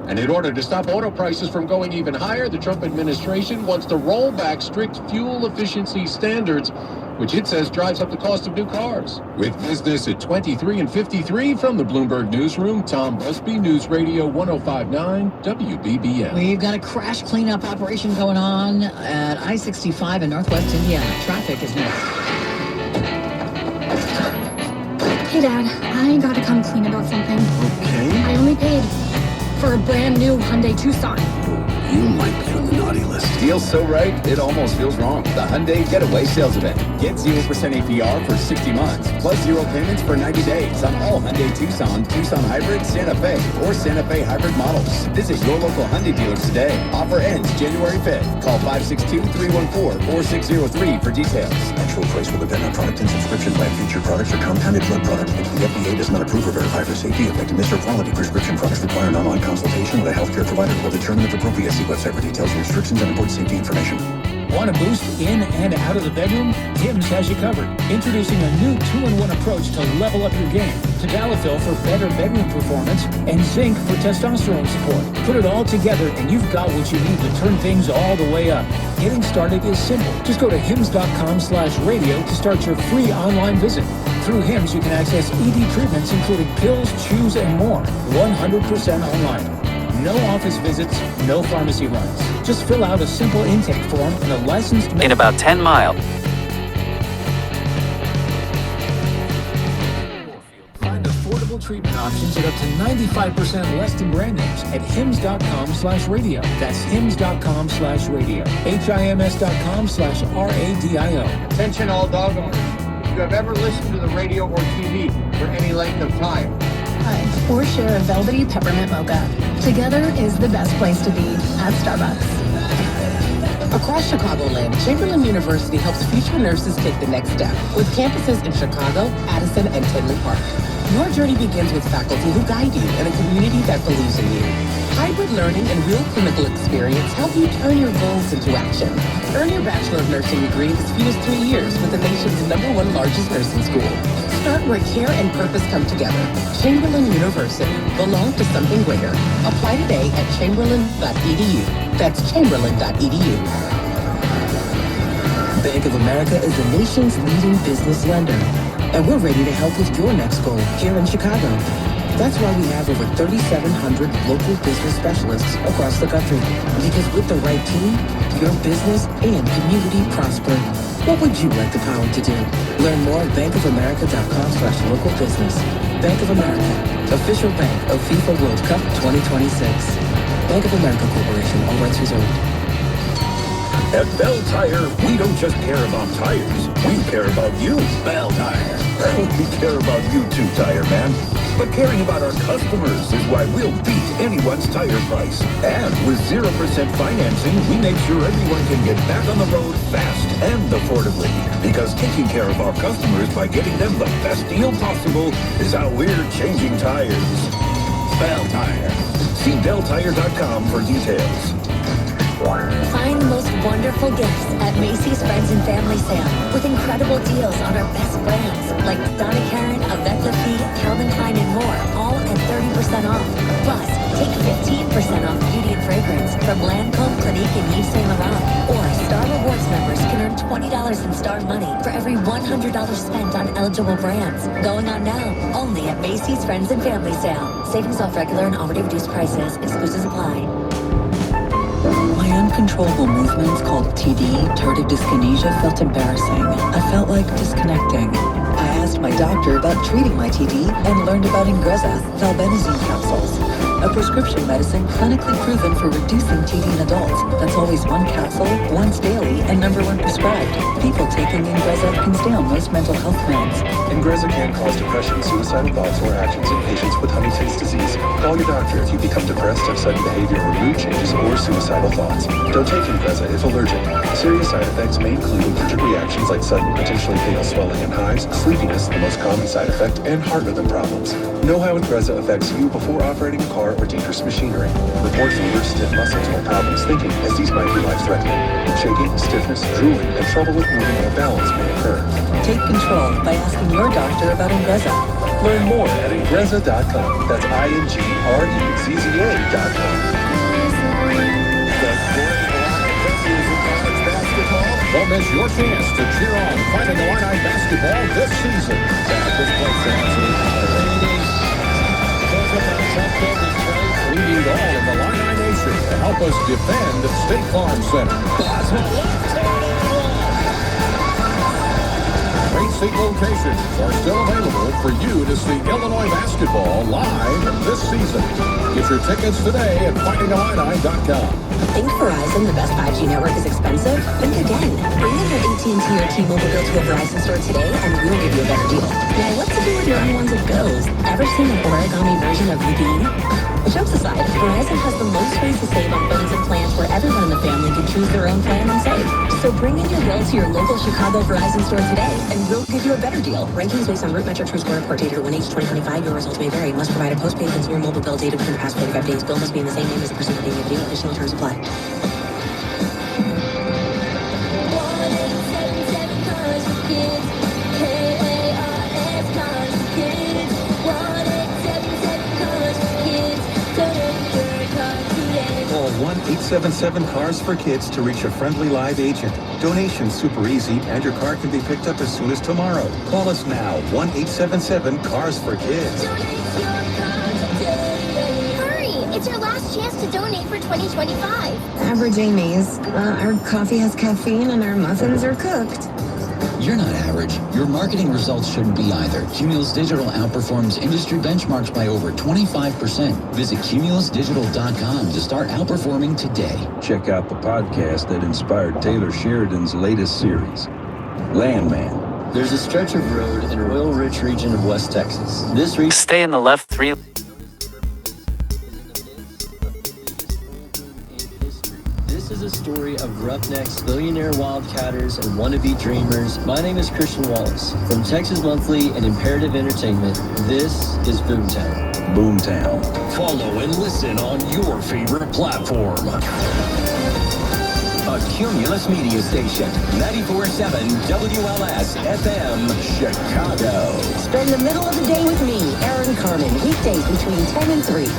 And in order to stop auto prices from going even higher, the Trump administration wants to roll back strict fuel efficiency standards, which it says drives up the cost of new cars. With business at 23 and 53 from the Bloomberg Newsroom, Tom Busby, News Radio 105.9 WBBM. We've got a crash cleanup operation going on at I-65 in Northwest Indiana. Traffic is next. Hey, Dad, I gotta come clean about something. Okay. I only paid for a brand new Hyundai Tucson. You might be on the naughty list. Deal's so right, it almost feels wrong. The Hyundai Getaway Sales Event. Get 0% APR for 60 months, plus 0 payments for 90 days on all Hyundai Tucson, Tucson Hybrid, Santa Fe, or Santa Fe Hybrid models. Visit your local Hyundai dealers today. Offer ends January 5th. Call 562-314-4603 for details. Actual price will depend on product and subscription plan. Featured products are compounded blood products, which the FDA does not approve or verify for safety, effectiveness, or quality. Prescription products require an online consultation with a healthcare provider who will determine if appropriate. See website for details and restrictions and important safety information. Want to boost in and out of the bedroom? Hims has you covered. Introducing a new 2-in-1 approach to level up your game. Tadalafil for better bedroom performance and zinc for testosterone support. Put it all together and you've got what you need to turn things all the way up. Getting started is simple. Just go to hims.com/radio to start your free online visit. Through Hims, you can access ED treatments including pills, chews, and more. 100% online. No office visits, no pharmacy runs. Just fill out a simple intake form and a licensed... In about 10 miles. Find affordable treatment options at up to 95% less than brand names at hims.com/radio. That's hims.com/radio. HIMS.com/RADIO. Attention all dog owners. If you have ever listened to the radio or TV for any length of time, Or share a velvety peppermint mocha. Together is the best place to be at Starbucks. Across Chicagoland, Chamberlain University helps future nurses take the next step with campuses in Chicago, Addison, and Tinley Park. Your journey begins with faculty who guide you and a community that believes in you. Hybrid learning and real clinical experience help you turn your goals into action. Earn your Bachelor of Nursing degree in as few as 3 years with the nation's #1 largest nursing school. Start where care and purpose come together. Chamberlain University. Belong to something greater. Apply today at chamberlain.edu. That's chamberlain.edu. Bank of America is the nation's leading business lender. And we're ready to help with your next goal here in Chicago. That's why we have over 3,700 local business specialists across the country. Because with the right team, your business and community prosper. What would you like the power to do? Learn more at bankofamerica.com/local business. Bank of America, official bank of FIFA World Cup 2026. Bank of America Corporation, all rights reserved. At Bell Tire, we don't just care about tires. We care about you, Bell Tire. We care about you too, Tire Man. But caring about our customers is why we'll beat anyone's tire price. And with 0% financing, we make sure everyone can get back on the road fast and affordably. Because taking care of our customers by getting them the best deal possible is how we're changing tires. Bell Tire. See belltire.com for details. Find the most wonderful gifts at Macy's Friends and Family Sale with incredible deals on our best brands like Donna Karan, Avec La Fille, Calvin Klein, and more, all at 30% off. Plus, take 15% off beauty and fragrance from Lancome, Clinique, and Yves Saint Laurent. Or Star Rewards members can earn $20 in Star money for every $100 spent on eligible brands. Going on now, only at Macy's Friends and Family Sale. Savings off regular and already reduced prices. Exclusions apply. My uncontrollable movements called TD, tardive dyskinesia, felt embarrassing. I felt like disconnecting. I asked my doctor about treating my TD and learned about Ingrezza, valbenazine capsules, a prescription medicine clinically proven for reducing TD in adults. That's always one capsule, once daily, and number one prescribed. People taking Ingrezza can stay on most mental health meds. Ingrezza can cause depression, suicidal thoughts, or actions in patients with Huntington's disease. Call your doctor if you become depressed, have sudden behavior or mood changes, or suicidal thoughts. Don't take Ingrezza if allergic. Serious side effects may include allergic reactions like sudden, potentially fatal swelling and hives, sleepiness, the most common side effect, and heart rhythm problems. Know how Ingrezza affects you before operating a car or dangerous machinery. Report fever, stiff muscles, or problems thinking, as these might be life-threatening. Shaking, stiffness, drooling, and trouble with moving or balance may occur. Take control by asking your doctor about Ingrezza. Learn more at Ingrezza.com. That's INGREZZA.com. Don't miss your chance to cheer on Fighting Illini basketball this season. This place leading all of the Illini Nation to help us defend State Farm Center. Great seat locations are still available for you to see Illinois basketball live this season. Get your tickets today at fightingillini.com. Think Verizon, the best 5G network, is expensive? Think again. Bring in your AT&T or T-Mobile bill to a Verizon store today and we'll give you a better deal. Now, what to do with your own ones it goes? Ever seen an origami version of UB? Jokes aside, Verizon has the most ways to save on phones and plans where everyone in the family can choose their own plan and save. So bring in your bill to your local Chicago Verizon store today and we'll give you a better deal. Rankings based on Root Metric True Score report dated 1/8/2025. Your results may vary. Must provide a postpaid consumer mobile bill dated within the past 45 days. Bill must be in the same name as the person paying the deal. Additional terms apply. Call 1-877-CARS for Kids to reach a friendly live agent. Donation's super easy, and your car can be picked up as soon as tomorrow. Call us now, 1-877-CARS for Kids. Hurry! It's your last chance to donate for 2025. Average Amy's. Our coffee has caffeine and our muffins are cooked. You're not average. Your marketing results shouldn't be either. Cumulus Digital outperforms industry benchmarks by over 25%. Visit cumulusdigital.com to start outperforming today. Check out the podcast that inspired Taylor Sheridan's latest series, Landman. There's a stretch of road in a oil rich region of West Texas. This region... Stay in the left 3. This is a story of roughnecks, billionaire wildcatters, and wannabe dreamers. My name is Christian Wallace. From Texas Monthly and Imperative Entertainment, this is Boomtown. Boomtown. Follow and listen on your favorite platform. A Cumulus media station, 94.7 WLS FM, Chicago. Spend the middle of the day with me, Aaron Carmen, weekdays between 10 and 3.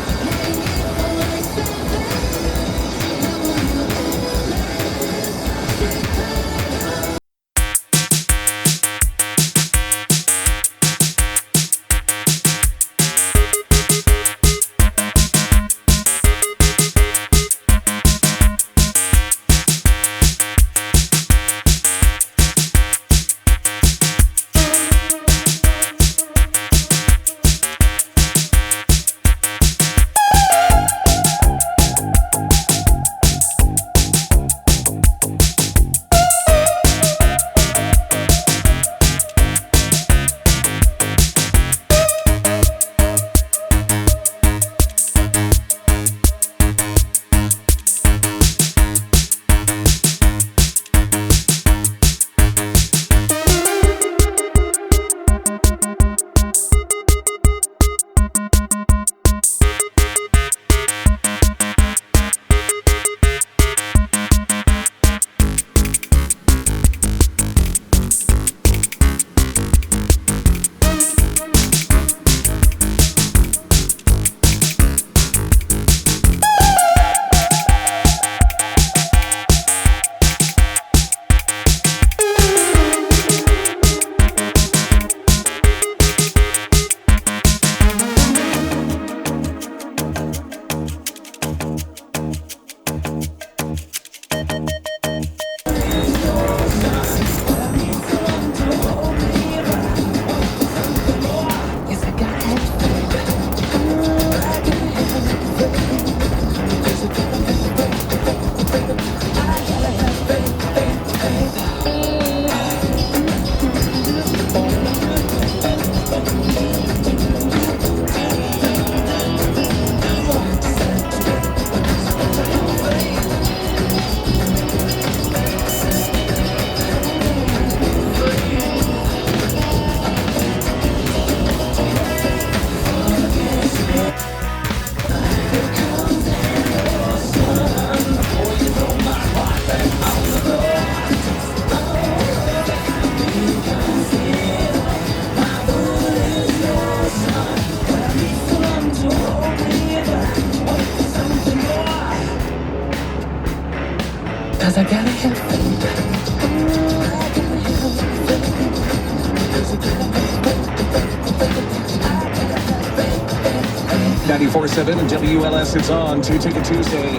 94.7 and WLS, it's on 2-Ticket Tuesday.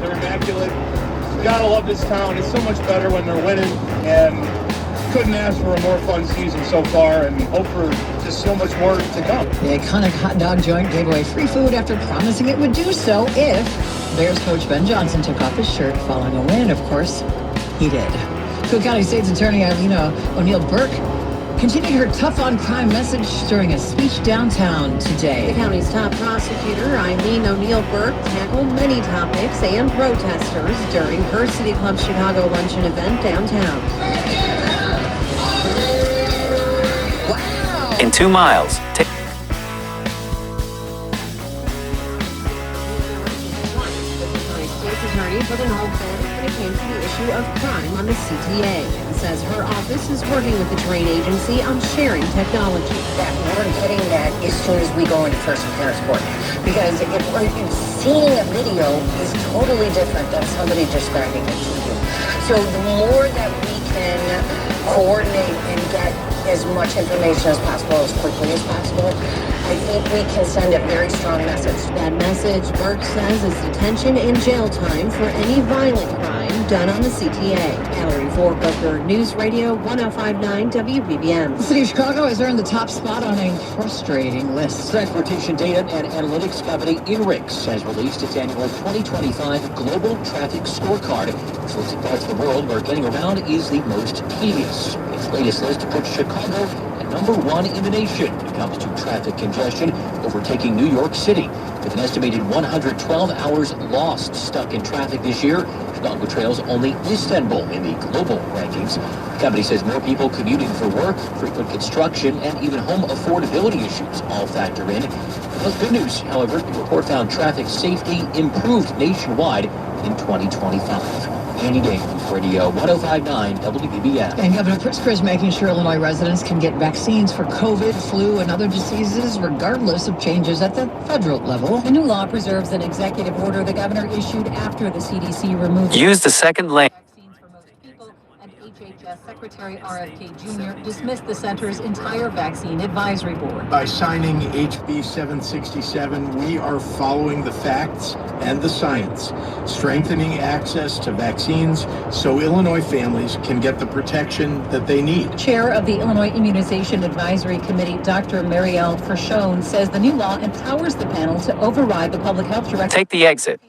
They're immaculate. You gotta love this town. It's so much better when they're winning, and couldn't ask for a more fun season so far, and hope for just so much more to come. The iconic hot dog joint gave away free food after promising it would do so if Bears coach Ben Johnson took off his shirt following a win. Of course, he did. Cook County State's Attorney Eileen O'Neill Burke continued her tough-on-crime message during a speech downtown today. The county's top prosecutor, Eileen O'Neill Burke, tackled many topics and protesters during her City Club Chicago luncheon event downtown. In 2 miles, Attorney put an hold when it came to the issue of crime on the CTA and says her office is working with the train agency on sharing technology. That we're getting that as soon as we go into first appearance court. Because if seeing a video is totally different than somebody describing it to you. So the more that we can coordinate and get as much information as possible, as quickly as possible, I think we can send a very strong message. That message, Burke says, is detention and jail time for any violent crime done on the CTA. Valerie Vorkoker, News Radio 105.9 WBBM. The City of Chicago has earned the top spot on a frustrating list. Transportation data and analytics company INRIX has released its annual 2025 Global Traffic Scorecard, which looks at parts of the world where getting around is the most tedious. Its latest list puts Chicago at #1 in the nation when it comes to traffic congestion, overtaking New York City. With an estimated 112 hours lost stuck in traffic this year, Chicago trails only Istanbul in the global rankings. The company says more people commuting for work, frequent construction, and even home affordability issues all factor in. Well, good news, however, the report found traffic safety improved nationwide in 2025. Andy Day, Radio 105.9 WBBM. And Governor Pritzker making sure Illinois residents can get vaccines for COVID, flu, and other diseases, regardless of changes at the federal level. The new law preserves an executive order the governor issued after the CDC removed. use the second lane. HHS Secretary RFK Jr. dismissed the center's entire vaccine advisory board. By signing HB 767, we are following the facts and the science, strengthening access to vaccines so Illinois families can get the protection that they need. Chair of the Illinois Immunization Advisory Committee, Dr. Marielle Frachon, says the new law empowers the panel to override the public health director. Take the exit.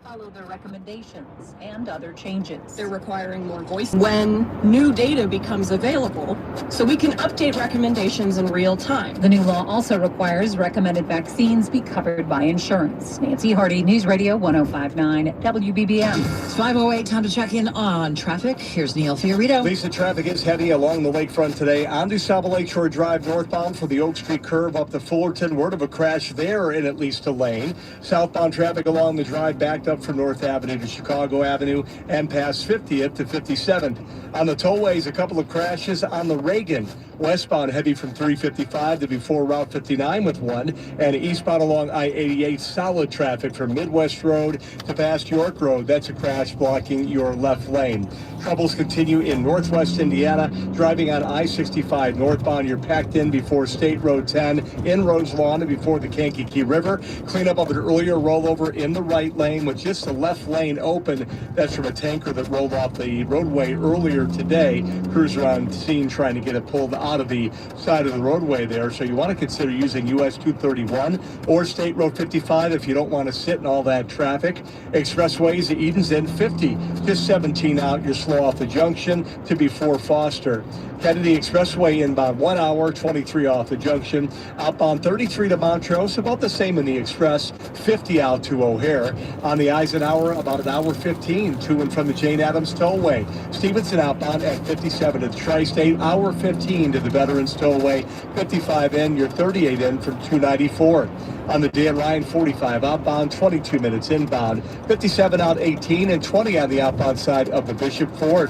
Follow their recommendations and other changes. They're requiring more voice when new data becomes available, so we can update recommendations in real time. The new law also requires recommended vaccines be covered by insurance. Nancy Hardy, News Radio 105.9 WBBM. It's 5:08, time to check in on traffic. Here's Neil Fiorito. Lisa, traffic is heavy along the lakefront today. Onto Saba Lakeshore Drive northbound for the Oak Street curve up to Fullerton. Word of a crash there in at least a lane. Southbound traffic along the drive backed up from North Avenue to Chicago Avenue and past 50th to 57th. On the tollways, a couple of crashes on the Reagan. Westbound heavy from 355 to before Route 59 with one, and eastbound along I-88 solid traffic from Midwest Road to past York Road. That's a crash blocking your left lane. Troubles continue in northwest Indiana. Driving on I-65 northbound, you're packed in before State Road 10 in Roselawn and before the Kankakee River. Cleanup of an earlier rollover in the right lane with just the left lane open. That's from a tanker that rolled off the roadway earlier today. Crews are on scene trying to get it pulled out of the side of the roadway there. So you want to consider using US 231 or State Road 55 if you don't want to sit in all that traffic. Expressways, Eden's in 50, just 17 out. You're slow off the junction to before Foster. Kennedy Expressway inbound 1 hour, 23 off the junction. Outbound 33 to Montrose, about the same in the Express, 50 out to O'Hare. On the Eisenhower, about an hour 15 to and from the Jane Addams Tollway. Stevenson outbound at 57 to the Tri-State, hour 15 to the Veterans Tollway, 55 in, you're 38 in from 294. On the Dan Ryan 45 outbound, 22 minutes inbound, 57 out 18 and 20 on the outbound side of the Bishop Ford.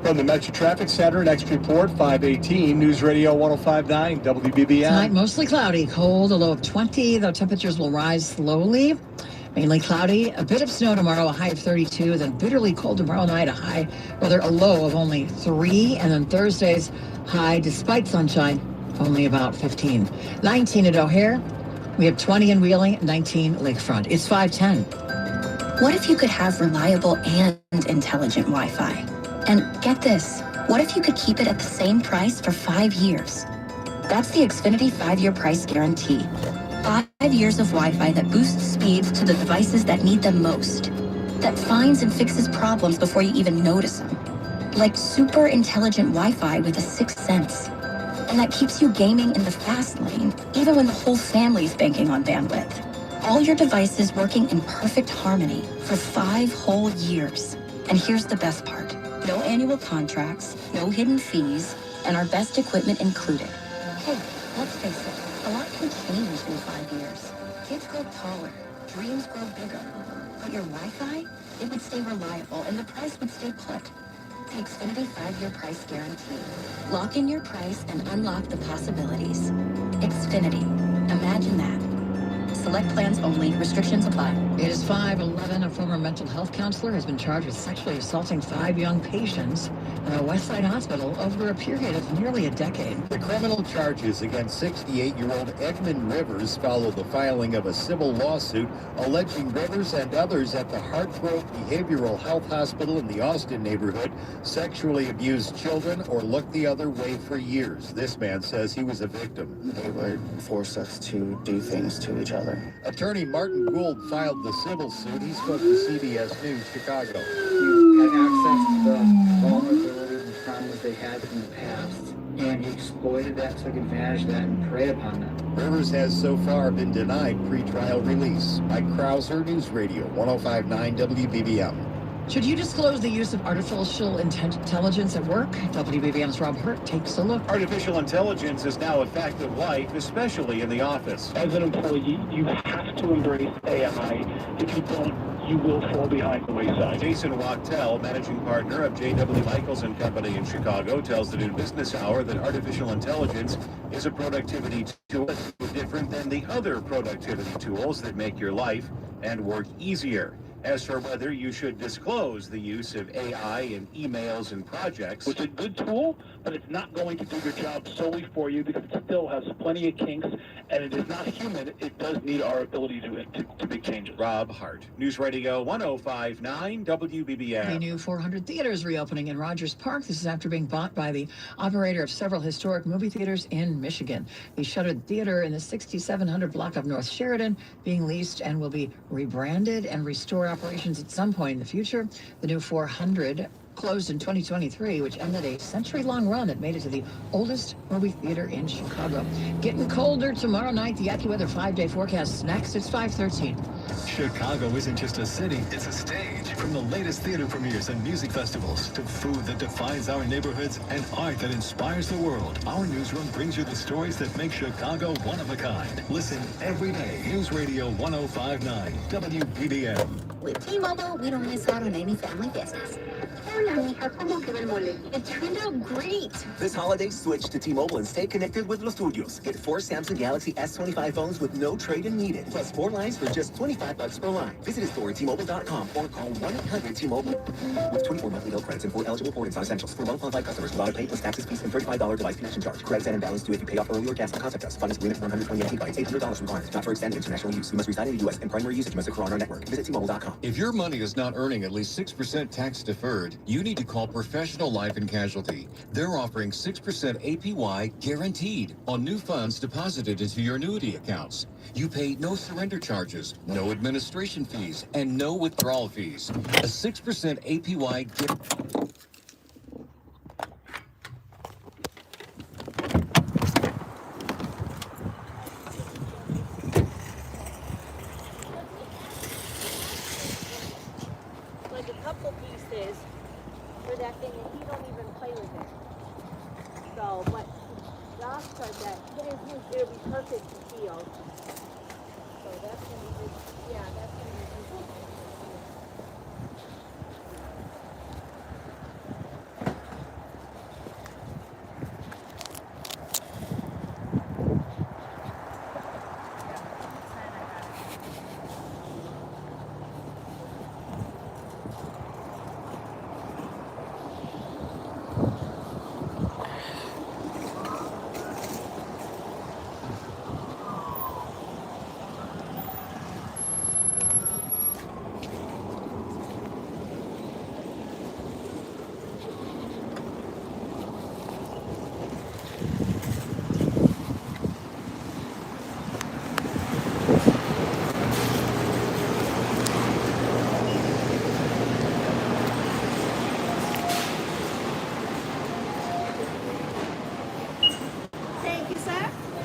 From the Metro Traffic Center, next report, 518, News Radio 105.9 WBBM. Tonight, mostly cloudy, cold, a low of 20, though temperatures will rise slowly. Mainly cloudy, a bit of snow tomorrow, a high of 32, then bitterly cold tomorrow night, a low of only 3, and then Thursday's high, despite sunshine, only about 15. 19 at O'Hare, We have 20 in Wheeling, 19 Lakefront. It's 510. What if you could have reliable and intelligent Wi-Fi? And get this, what if you could keep it at the same price for 5 years? That's the Xfinity 5-year price guarantee. 5 years of Wi-Fi that boosts speeds to the devices that need them most. That finds and fixes problems before you even notice them. Like super intelligent Wi-Fi with a sixth sense. And that keeps you gaming in the fast lane, even when the whole family's banking on bandwidth. All your devices working in perfect harmony for 5 whole years. And here's the best part. No annual contracts, no hidden fees, and our best equipment included. Hey, let's face it, a lot can change in 5 years. Kids grow taller, dreams grow bigger. But your Wi-Fi, it would stay reliable and the price would stay put. The Xfinity 5-year price guarantee. Lock in your price and unlock the possibilities. Xfinity. Imagine that. Select plans only. Restrictions apply. It is 5:11. A former mental health counselor has been charged with sexually assaulting 5 young patients in a Westside hospital over a period of nearly a decade. The criminal charges against 68-year-old Edmund Rivers follow the filing of a civil lawsuit alleging Rivers and others at the Hartgrove Behavioral Health Hospital in the Austin neighborhood sexually abused children or looked the other way for years. This man says he was a victim. They would force us to do things to each other. Attorney Martin Gould filed the civil suit. He spoke to CBS News Chicago. You had access to the vulnerabilities and traumas they had from the past, and he exploited that, took advantage of that, and preyed upon them. Rivers has so far been denied pretrial release. Mike Krauser, News Radio 105.9 WBBM. Should you disclose the use of artificial intelligence at work? WBBM's Rob Hurt takes a look. Artificial intelligence is now a fact of life, especially in the office. As an employee, you have to embrace AI. If you don't, you will fall behind the wayside. Jason Wachtel, managing partner of J.W. Michaels & Company in Chicago, tells the New Business Hour that artificial intelligence is a productivity tool different than the other productivity tools that make your life and work easier. As for whether you should disclose the use of AI in emails and projects. It's a good tool, but it's not going to do your job solely for you because it still has plenty of kinks, and it is not human. It does need our ability to make changes. Rob Hart, News Radio 105.9 WBBM. The new 400 theaters reopening in Rogers Park. This is after being bought by the operator of several historic movie theaters in Michigan. The shuttered theater in the 6700 block of North Sheridan being leased and will be rebranded and restore operations at some point in the future. The new 400 closed in 2023, which ended a century-long run that made it to the oldest movie theater in Chicago. Getting colder tomorrow night. The AccuWeather 5-day forecast is next. It's 5:13. Chicago isn't just a city, it's a stage. From the latest theater premieres and music festivals to food that defines our neighborhoods and art that inspires the world, our newsroom brings you the stories that make Chicago one of a kind. Listen every day. News Radio 105.9 WBBM. With T-Mobile, we don't miss out on any family business. It turned out great. This holiday, switch to T-Mobile and stay connected with Los Tuyos. Get 4 Samsung Galaxy S25 phones with no trade-in needed, plus 4 lines for just $25 per line. Visit a store at T-Mobile.com or call 1-800-T-Mobile. With 24 monthly bill credits and 4 eligible portings on essentials. For well-qualified customers with auto pay plus taxes, fees, and $35 device connection charge. Credits and imbalance due if you pay off early or cancel. Contact us. Finance agreement 128 gigabytes, $800 required. Not for extended international use. You must reside in the U.S. and primary usage must occur on our network. Visit T-Mobile.com. If your money is not earning at least 6% tax deferred, you need to call Professional Life and Casualty. They're offering 6% APY guaranteed on new funds deposited into your annuity accounts. You pay no surrender charges, no administration fees, and no withdrawal fees. A 6% APY guarantee. Like a couple pieces for that thing, and he don't even play with it. So, but Josh said that it'll be perfect to field. So that's gonna be good. Yeah, that's gonna be good.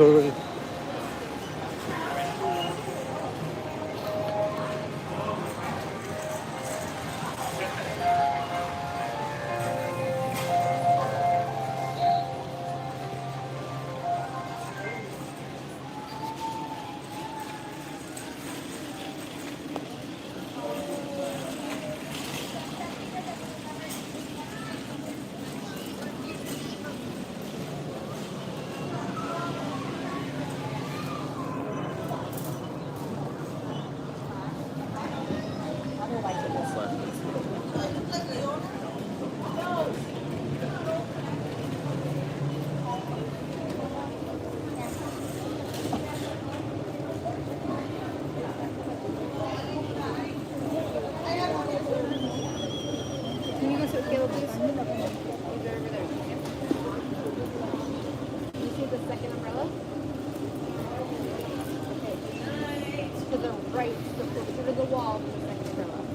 Totally. Can you go sit with Caleb, please? He's over there. Can you see the second umbrella? Okay. To the right, so closer to the wall than the second umbrella.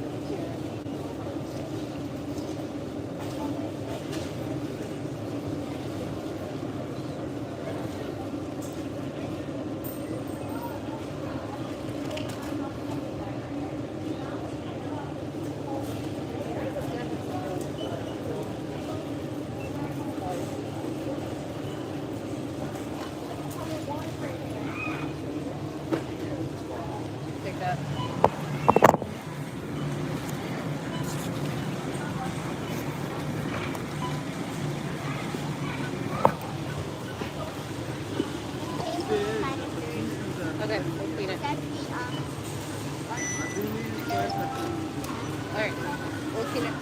Take that. Okay, we'll clean it. Alright, we'll clean it.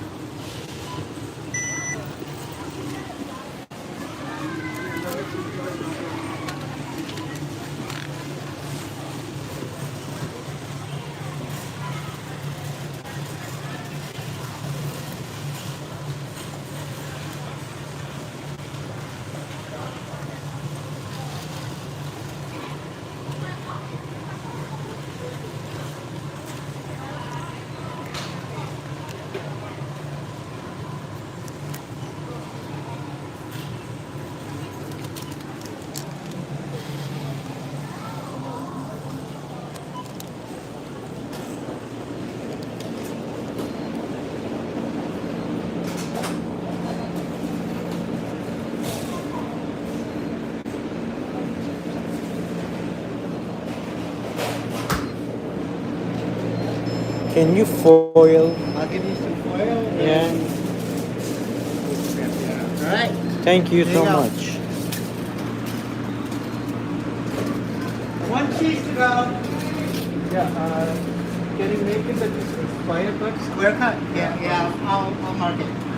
Can you foil? I'll give you some foil. Yeah. All right. Thank you There so you go. much. One cheese to go. Yeah. Can you make it that it's $5? Square cut? Yeah, I'll mark it.